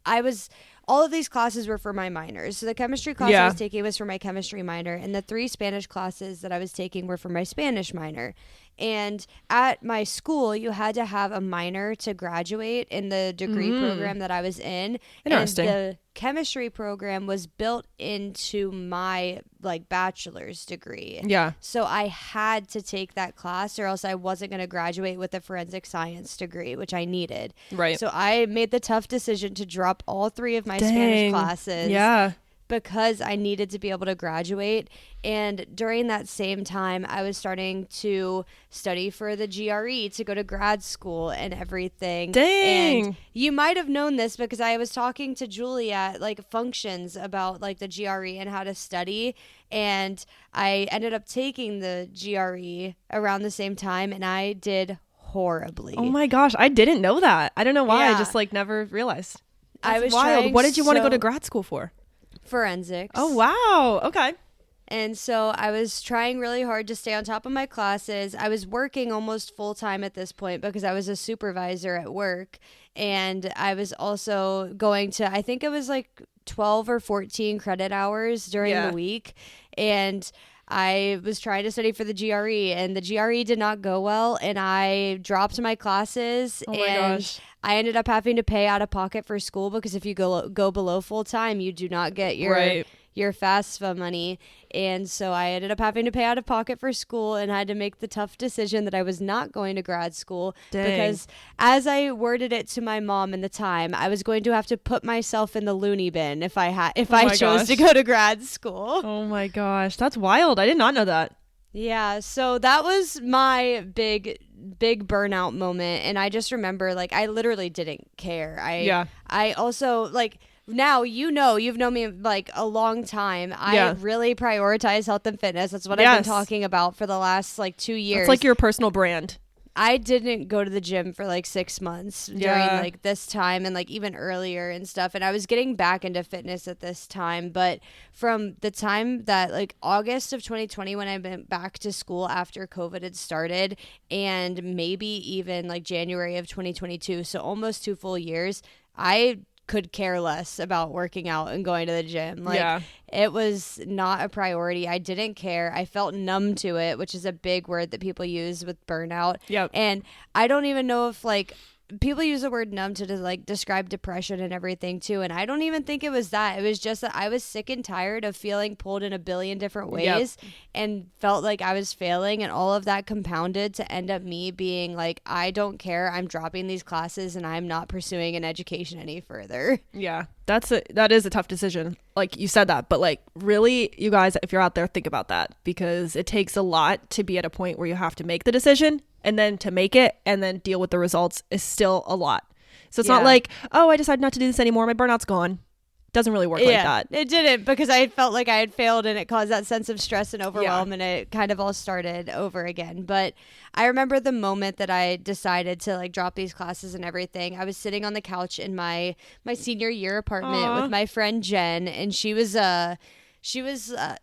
all of these classes were for my minors. So the chemistry class I was taking was for my chemistry minor, and the 3 Spanish classes that I was taking were for my Spanish minor. And at my school, you had to have a minor to graduate in the degree program that I was in. Interesting. And the chemistry program was built into my like bachelor's degree. Yeah. So I had to take that class, or else I wasn't going to graduate with a forensic science degree, which I needed. Right. So I made the tough decision to drop all 3 of my Spanish classes. Yeah. Because I needed to be able to graduate. And during that same time, I was starting to study for the GRE to go to grad school and everything. Dang. And you might have known this because I was talking to Julie at like functions about like the GRE and how to study. And I ended up taking the GRE around the same time, and I did horribly. Oh my gosh. I didn't know that. I don't know why. Yeah. I just like never realized. I was wild. What did you want to go to grad school for? Forensics. Oh, wow. Okay. And so I was trying really hard to stay on top of my classes. I was working almost full time at this point because I was a supervisor at work. And I was also going to, I think it was like 12 or 14 credit hours during the week. And I was trying to study for the GRE, and the GRE did not go well, and I dropped my classes. Oh my gosh. I ended up having to pay out of pocket for school because if you go below full time, you do not get your FAFSA money. And so I ended up having to pay out of pocket for school and had to make the tough decision that I was not going to grad school. Dang. Because as I worded it to my mom in the time, I was going to have to put myself in the loony bin if I chose to go to grad school. Oh my gosh, that's wild. I did not know that. Yeah, so that was my big burnout moment, and I just remember like I literally didn't care. I also like now, you've known me like a long time. I really prioritize health and fitness. That's what I've been talking about for the last like 2 years. It's like your personal brand. I didn't go to the gym for like 6 months during like this time and like even earlier and stuff. And I was getting back into fitness at this time. But from the time that like August of 2020, when I went back to school after COVID had started, and maybe even like January of 2022, so almost 2 full years, I could care less about working out and going to the gym. Like it was not a priority. I didn't care. I felt numb to it, which is a big word that people use with burnout. Yep. And I don't even know if like people use the word numb to like describe depression and everything too. And I don't even think it was that. It was just that I was sick and tired of feeling pulled in a billion different ways and felt like I was failing. And all of that compounded to end up me being like, I don't care. I'm dropping these classes and I'm not pursuing an education any further. Yeah, that is a tough decision. Like you said that, but like really, you guys, if you're out there, think about that, because it takes a lot to be at a point where you have to make the decision, and then to make it and then deal with the results is still a lot. So it's not like, oh, I decided not to do this anymore, my burnout's gone. It doesn't really work like that. It didn't, because I felt like I had failed, and it caused that sense of stress and overwhelm, and it kind of all started over again. But I remember the moment that I decided to like drop these classes and everything. I was sitting on the couch in my senior year apartment with my friend Jen, and she was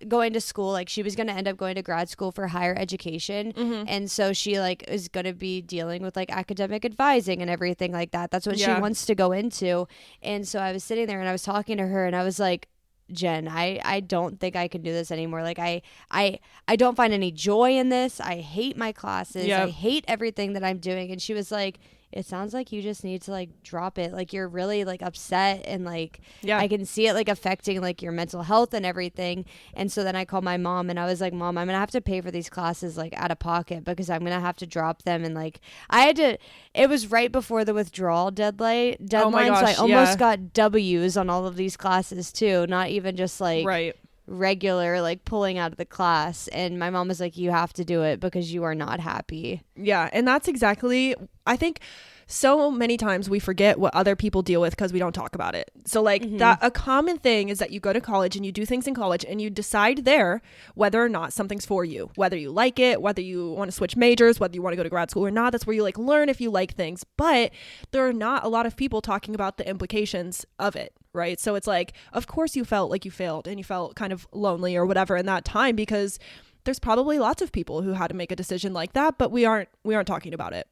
going to school. Like she was going to end up going to grad school for higher education. And so she like is going to be dealing with like academic advising and everything like that. That's what she wants to go into. And so I was sitting there and I was talking to her, and I was like, Jen, I don't think I can do this anymore. Like I don't find any joy in this. I hate my classes. I hate everything that I'm doing. And she was like, it sounds like you just need to like drop it. Like you're really like upset, and like I can see it like affecting like your mental health and everything. And so then I called my mom, and I was like, Mom, I'm gonna have to pay for these classes like out of pocket, because I'm gonna have to drop them. And like it was right before the withdrawal deadline. Oh my gosh, so I almost got W's on all of these classes too, not even just like regular like pulling out of the class. And my mom was like, you have to do it because you are not happy. Yeah. And that's exactly, I think so many times we forget what other people deal with because we don't talk about it. So like that a common thing is that you go to college and you do things in college and you decide there whether or not something's for you, whether you like it, whether you want to switch majors, whether you want to go to grad school or not. That's where you like learn if you like things. But there are not a lot of people talking about the implications of it. Right. So it's like, of course you felt like you failed and you felt kind of lonely or whatever in that time, because there's probably lots of people who had to make a decision like that, but we aren't talking about it.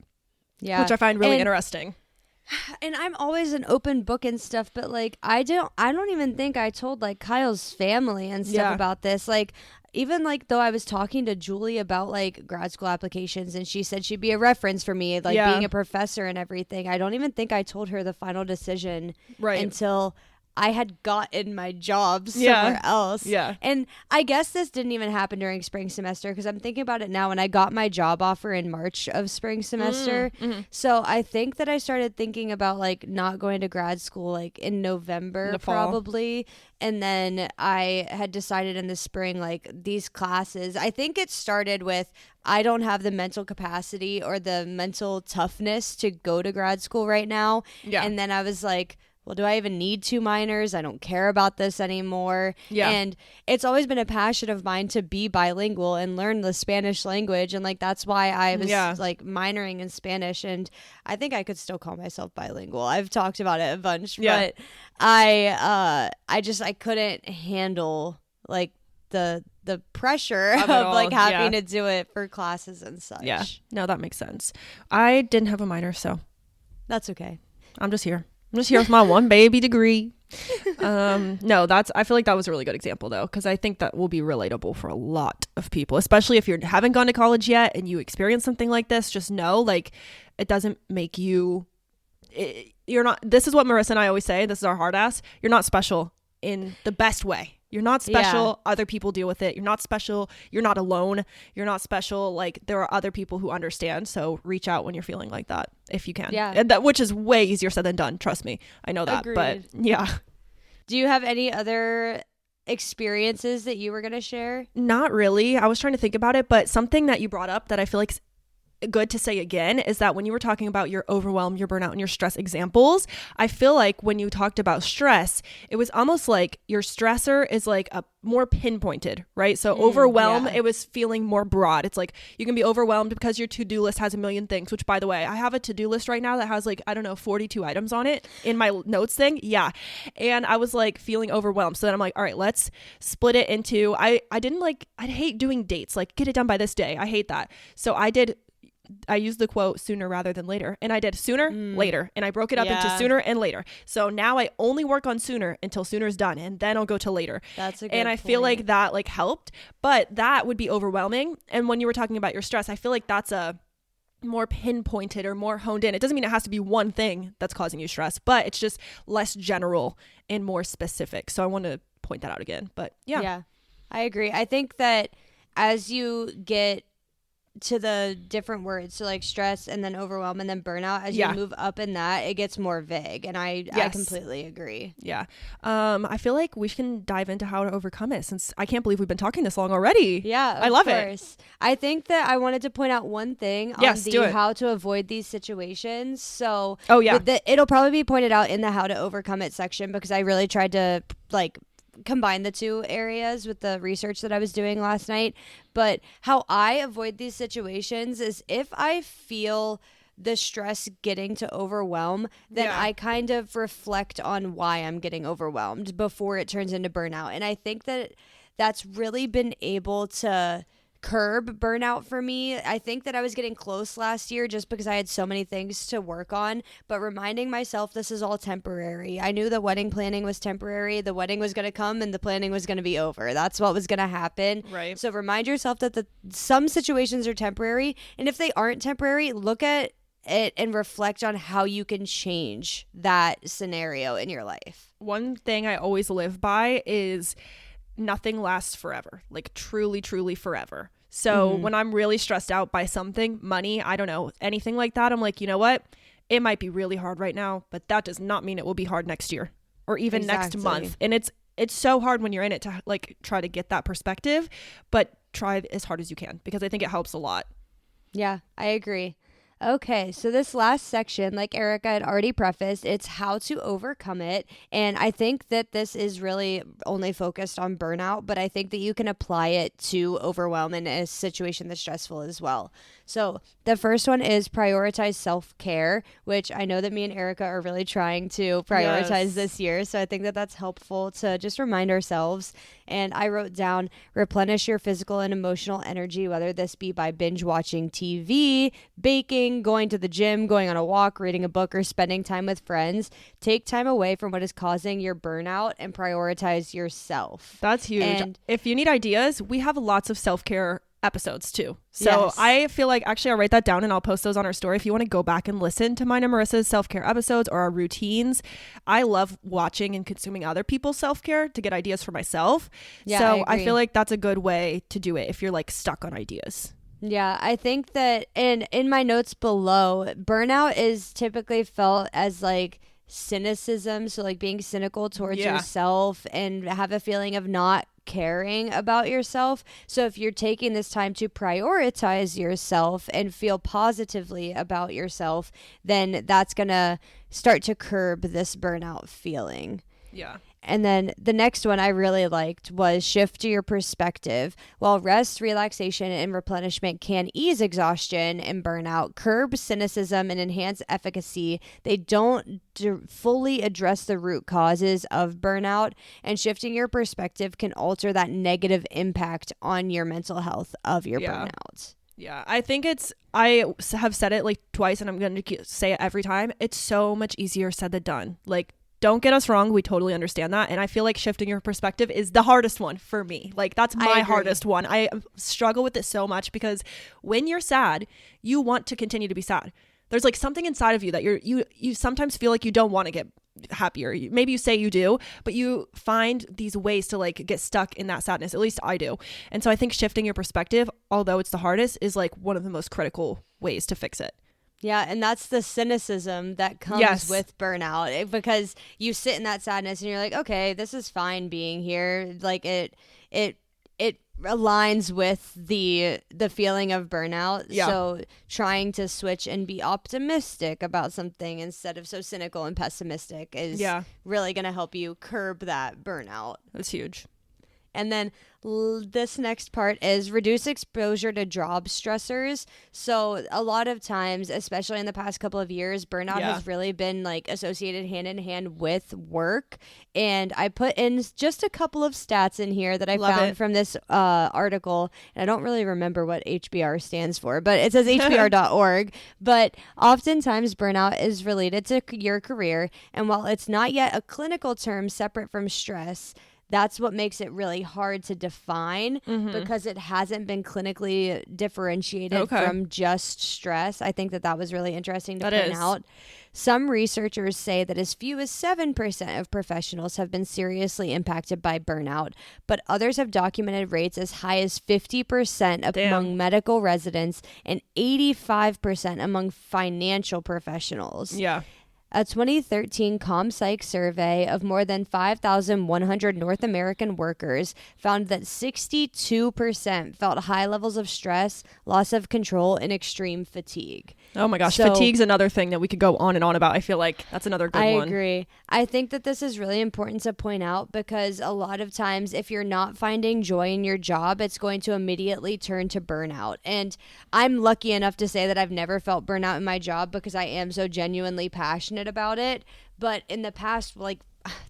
Yeah. Which I find really interesting. And I'm always an open book and stuff, but like I don't even think I told like Kyle's family and stuff about this. Like even like though I was talking to Julie about like grad school applications, and she said she'd be a reference for me, like being a professor and everything. I don't even think I told her the final decision until I had gotten my job somewhere else. Yeah. And I guess this didn't even happen during spring semester, because I'm thinking about it now, and I got my job offer in March of spring semester. So I think that I started thinking about like not going to grad school like in November probably. And then I had decided in the spring, like these classes, I think it started with, I don't have the mental capacity or the mental toughness to go to grad school right now. Yeah. And then I was like, well, do I even need 2 minors? I don't care about this anymore. Yeah. And it's always been a passion of mine to be bilingual and learn the Spanish language. And like, that's why I was like minoring in Spanish. And I think I could still call myself bilingual. I've talked about it a bunch, but I couldn't handle like the pressure of like having to do it for classes and such. Yeah. No, that makes sense. I didn't have a minor, so that's okay. I'm just here with my one baby degree. No, I feel like that was a really good example though, because I think that will be relatable for a lot of people, especially if you haven't gone to college yet and you experience something like this. Just know, like, it doesn't make you, you're not, this is what Marissa and I always say, this is our hard ass, you're not special in the best way. You're not special. Yeah. Other people deal with it. You're not special. You're not alone. You're not special. Like, there are other people who understand. So reach out when you're feeling like that, if you can. Yeah. And which is way easier said than done. Trust me. I know that. Agreed. But yeah. Do you have any other experiences that you were going to share? Not really. I was trying to think about it, but something that you brought up that I feel like good to say again is that when you were talking about your overwhelm, your burnout, and your stress examples, I feel like when you talked about stress, it was almost like your stressor is like a more pinpointed, right? So overwhelm, it was feeling more broad. It's like you can be overwhelmed because your to-do list has a million things, which by the way, I have a to-do list right now that has like, I don't know, 42 items on it in my notes thing. Yeah. And I was like feeling overwhelmed. So then I'm like, all right, let's split it into, I hate doing dates, like get it done by this day. I hate that. So I used the quote sooner rather than later, and I did sooner, later, and I broke it up into sooner and later. So now I only work on sooner until sooner is done, and then I'll go to later. That's a good And I feel like that like helped, but that would be overwhelming. And when you were talking about your stress, I feel like that's a more pinpointed or more honed in. It doesn't mean it has to be one thing that's causing you stress, but it's just less general and more specific. So I want to point that out again. But yeah, I agree. I think that as you get to the different words, so like stress and then overwhelm and then burnout, as you move up in that, it gets more vague, and I completely agree. I feel like we can dive into how to overcome it, since I can't believe we've been talking this long already. I love it. I think that I wanted to point out one thing on how to avoid these situations. So it'll probably be pointed out in the how to overcome it section, because I really tried to like combine the two areas with the research that I was doing last night. But how I avoid these situations is if I feel the stress getting to overwhelm, then I kind of reflect on why I'm getting overwhelmed before it turns into burnout. And I think that that's really been able to curb burnout for me. I think that I was getting close last year just because I had so many things to work on, but reminding myself this is all temporary. I knew the wedding planning was temporary. The wedding was going to come and the planning was going to be over. That's what was going to happen. Right. So remind yourself that some situations are temporary, and if they aren't temporary, look at it and reflect on how you can change that scenario in your life. One thing I always live by is nothing lasts forever, like truly, truly forever. So when I'm really stressed out by something, money, I don't know, anything like that, I'm like, you know what? It might be really hard right now, but that does not mean it will be hard next year or even next month. And it's so hard when you're in it to like try to get that perspective, but try as hard as you can, because I think it helps a lot. Yeah, I agree. Okay, so this last section, like Arika had already prefaced, it's how to overcome it. And I think that this is really only focused on burnout, but I think that you can apply it to overwhelm in a situation that's stressful as well. So the first one is prioritize self-care, which I know that me and Arika are really trying to prioritize this year. So I think that that's helpful to just remind ourselves. And I wrote down, replenish your physical and emotional energy, whether this be by binge watching TV, baking, going to the gym, going on a walk, reading a book, or spending time with friends. Take time away from what is causing your burnout and prioritize yourself. That's huge. And if you need ideas, we have lots of self-care episodes too. So I feel like actually I'll write that down and I'll post those on our story if you want to go back and listen to mine and Marissa's self-care episodes or our routines. I love watching and consuming other people's self-care to get ideas for myself. So I feel like that's a good way to do it if you're like stuck on ideas. Yeah, I think that in my notes below, burnout is typically felt as like cynicism, so like being cynical towards yourself and have a feeling of not caring about yourself. So if you're taking this time to prioritize yourself and feel positively about yourself, then that's going to start to curb this burnout feeling. Yeah. And then the next one I really liked was shift your perspective. While rest, relaxation, and replenishment can ease exhaustion and burnout, curb cynicism, and enhance efficacy, they don't fully address the root causes of burnout, and shifting your perspective can alter that negative impact on your mental health of your burnout. Yeah, I think I have said it like twice and I'm going to say it every time. It's so much easier said than done. Like, don't get us wrong. We totally understand that. And I feel like shifting your perspective is the hardest one for me. Like, that's my hardest one. I struggle with it so much because when you're sad, you want to continue to be sad. There's like something inside of you that you sometimes feel like you don't want to get happier. Maybe you say you do, but you find these ways to like get stuck in that sadness. At least I do. And so I think shifting your perspective, although it's the hardest, is like one of the most critical ways to fix it. Yeah, and that's the cynicism that comes with burnout, because you sit in that sadness and you're like, okay, this is fine being here. Like it aligns with the feeling of burnout. Yeah. So trying to switch and be optimistic about something instead of so cynical and pessimistic is really going to help you curb that burnout. That's huge. And then this next part is reduce exposure to job stressors. So a lot of times, especially in the past couple of years, burnout has really been like associated hand in hand with work. And I put in just a couple of stats in here that I found from this article. And I don't really remember what HBR stands for, but it says HBR.org. But oftentimes burnout is related to your career. And while it's not yet a clinical term separate from stress, that's what makes it really hard to define because it hasn't been clinically differentiated from just stress. I think that was really interesting to point out. Some researchers say that as few as 7% of professionals have been seriously impacted by burnout, but others have documented rates as high as 50% among medical residents and 85% among financial professionals. Yeah. A 2013 ComPsych survey of more than 5,100 North American workers found that 62% felt high levels of stress, loss of control, and extreme fatigue. Oh my gosh, fatigue's another thing that we could go on and on about. I feel like that's another good one. I agree. I think that this is really important to point out because a lot of times if you're not finding joy in your job, it's going to immediately turn to burnout. And I'm lucky enough to say that I've never felt burnout in my job because I am so genuinely passionate about it. But in the past, like,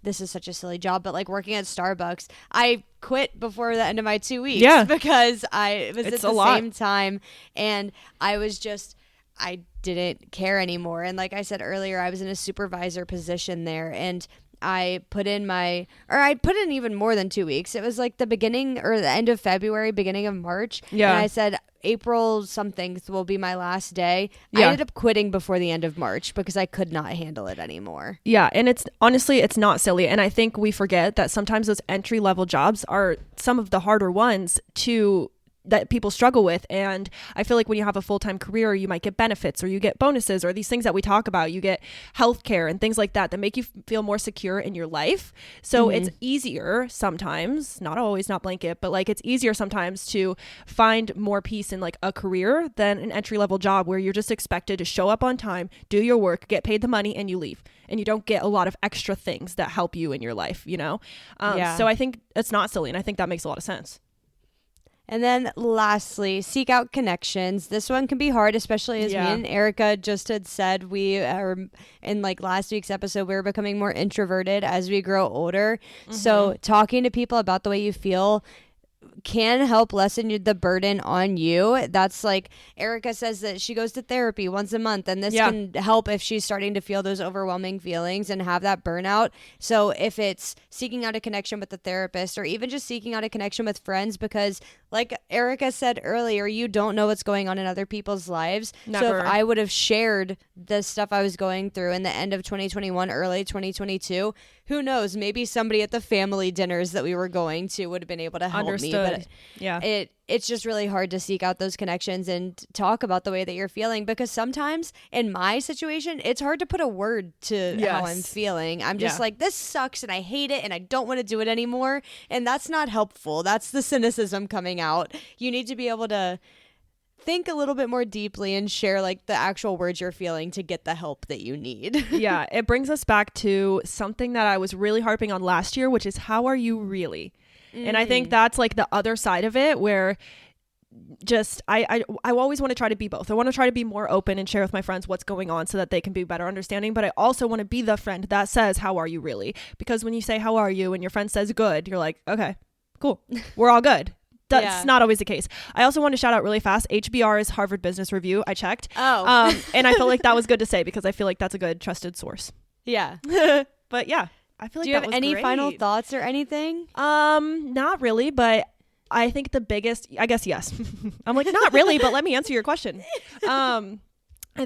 this is such a silly job, but like working at Starbucks, I quit before the end of my 2 weeks because it was at the same time and I didn't care anymore. And like I said earlier, I was in a supervisor position there and I put in even more than 2 weeks. It was like the beginning or the end of February, beginning of March. Yeah. And I said April something will be my last day. Yeah. I ended up quitting before the end of March because I could not handle it anymore. Yeah. And it's not silly. And I think we forget that sometimes those entry level jobs are some of the harder ones that people struggle with. And I feel like when you have a full-time career, you might get benefits or you get bonuses or these things that we talk about. You get healthcare and things like that make you feel more secure in your life. So it's easier sometimes, not always, not blanket, but like it's easier sometimes to find more peace in like a career than an entry-level job where you're just expected to show up on time, do your work, get paid the money, and you leave. And you don't get a lot of extra things that help you in your life, you know? So I think it's not silly. And I think that makes a lot of sense. And then lastly, seek out connections. This one can be hard, especially as me and Arika just had said, we are in like last week's episode, we were becoming more introverted as we grow older. So talking to people about the way you feel can help lessen the burden on you. That's like Arika says that she goes to therapy once a month, and this can help if she's starting to feel those overwhelming feelings and have that burnout. So if it's seeking out a connection with a therapist or even just seeking out a connection with friends, because like Arika said earlier, you don't know what's going on in other people's lives. Never. So if I would have shared the stuff I was going through in the end of 2021, early 2022, who knows, maybe somebody at the family dinners that we were going to would have been able to help me. But but it's just really hard to seek out those connections and talk about the way that you're feeling, because sometimes in my situation, it's hard to put a word to how I'm feeling. I'm just like, this sucks and I hate it and I don't want to do it anymore. And that's not helpful. That's the cynicism coming out. You need to be able to think a little bit more deeply and share like the actual words you're feeling to get the help that you need. Yeah, it brings us back to something that I was really harping on last year, which is, how are you really? And I think that's like the other side of it, where just I always want to try to be both. I want to try to be more open and share with my friends what's going on so that they can be better understanding, but I also want to be the friend that says, how are you really? Because when you say how are you and your friend says good, you're like, okay, cool, we're all good. That's not always the case. I also want to shout out really fast, HBR is Harvard Business Review. I checked. And I felt like that was good to say, because I feel like that's a good trusted source. Yeah. But yeah, I feel like do you have any final thoughts or anything? Not really, but I think the biggest, I guess, yes. I'm like, not really, but let me answer your question. I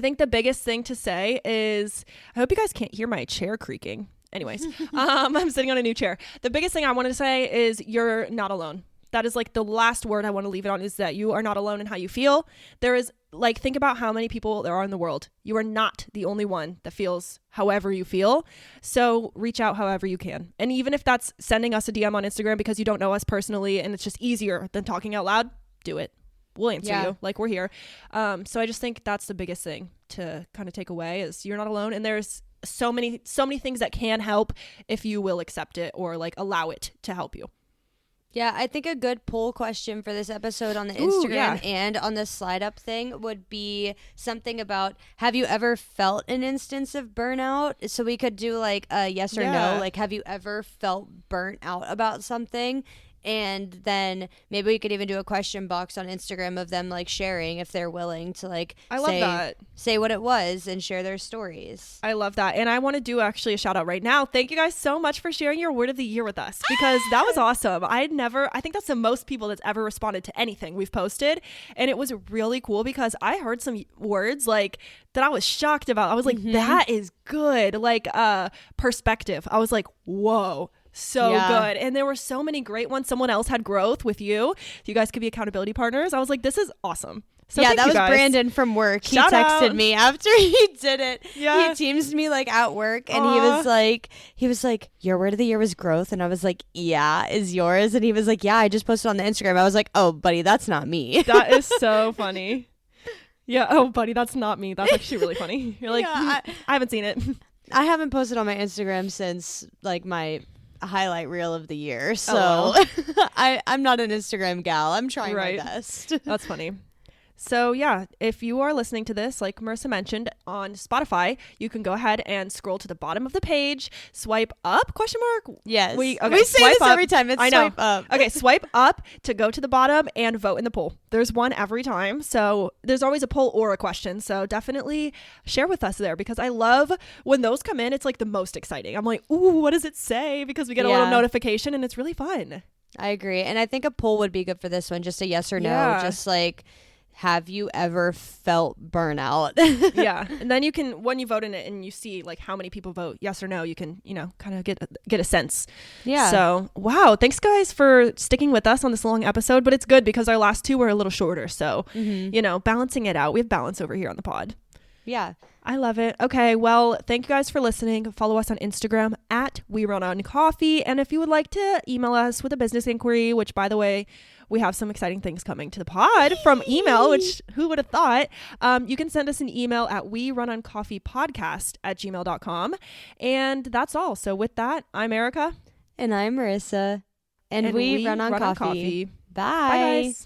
think the biggest thing to say is, I hope you guys can't hear my chair creaking. Anyways, I'm sitting on a new chair. The biggest thing I wanted to say is, you're not alone. That is like the last word I want to leave it on, is that you are not alone in how you feel. There is, like, think about how many people there are in the world. You are not the only one that feels however you feel. So reach out however you can. And even if that's sending us a DM on Instagram because you don't know us personally and it's just easier than talking out loud, do it. We'll answer you. Like, we're here. So I just think that's the biggest thing to kind of take away, is you're not alone. And there's so many things that can help if you will accept it or like allow it to help you. Yeah, I think a good poll question for this episode on the Instagram and on the slide up thing would be something about, have you ever felt an instance of burnout? So we could do like a yes or no. Like, have you ever felt burnt out about something? And then maybe we could even do a question box on Instagram of them like sharing, if they're willing to like say what it was and share their stories. I love that. And I want to do actually a shout out right now. Thank you guys so much for sharing your word of the year with us, because that was awesome. I think that's the most people that's ever responded to anything we've posted. And it was really cool, because I heard some words like that I was shocked about. I was like, that is good. Like perspective. I was like, whoa. So good. And there were so many great ones. Someone else had growth with you. You guys could be accountability partners. I was like, this is awesome. So yeah, that was Brandon from work. He texted me after he did it. Yeah. He teamed me like at work, and he was like, your word of the year was growth. And I was like, yeah, is yours? And he was like, yeah, I just posted on the Instagram. I was like, oh, buddy, that's not me. That is so funny. Yeah. Oh, buddy, that's not me. That's actually really funny. You're like, I haven't seen it. I haven't posted on my Instagram since like my highlight reel of the year, so I'm not an Instagram gal. I'm trying my best. That's funny. So yeah, if you are listening to this, like Marissa mentioned, on Spotify, you can go ahead and scroll to the bottom of the page, swipe up, question mark? Yes. We say this every time. It's swipe up. Okay, swipe up to go to the bottom and vote in the poll. There's one every time. So there's always a poll or a question. So definitely share with us there, because I love when those come in. It's like the most exciting. I'm like, ooh, what does it say? Because we get a little notification and it's really fun. I agree. And I think a poll would be good for this one. Just a yes or no. Just like, have you ever felt burnout? Yeah. And then you can, when you vote in it and you see like how many people vote yes or no, you can, kind of get a sense. Yeah. So, wow. Thanks guys for sticking with us on this long episode, but it's good because our last two were a little shorter. So, balancing it out. We have balance over here on the pod. Yeah. I love it. Okay. Well, thank you guys for listening. Follow us on Instagram at WeRunOnCoffee. And if you would like to email us with a business inquiry, which by the way, we have some exciting things coming to the pod from email, which who would have thought? You can send us an email at werunoncoffeepodcast@gmail.com. And that's all. So with that, I'm Arika. And I'm Marissa. And we run on coffee. Bye. Bye, guys.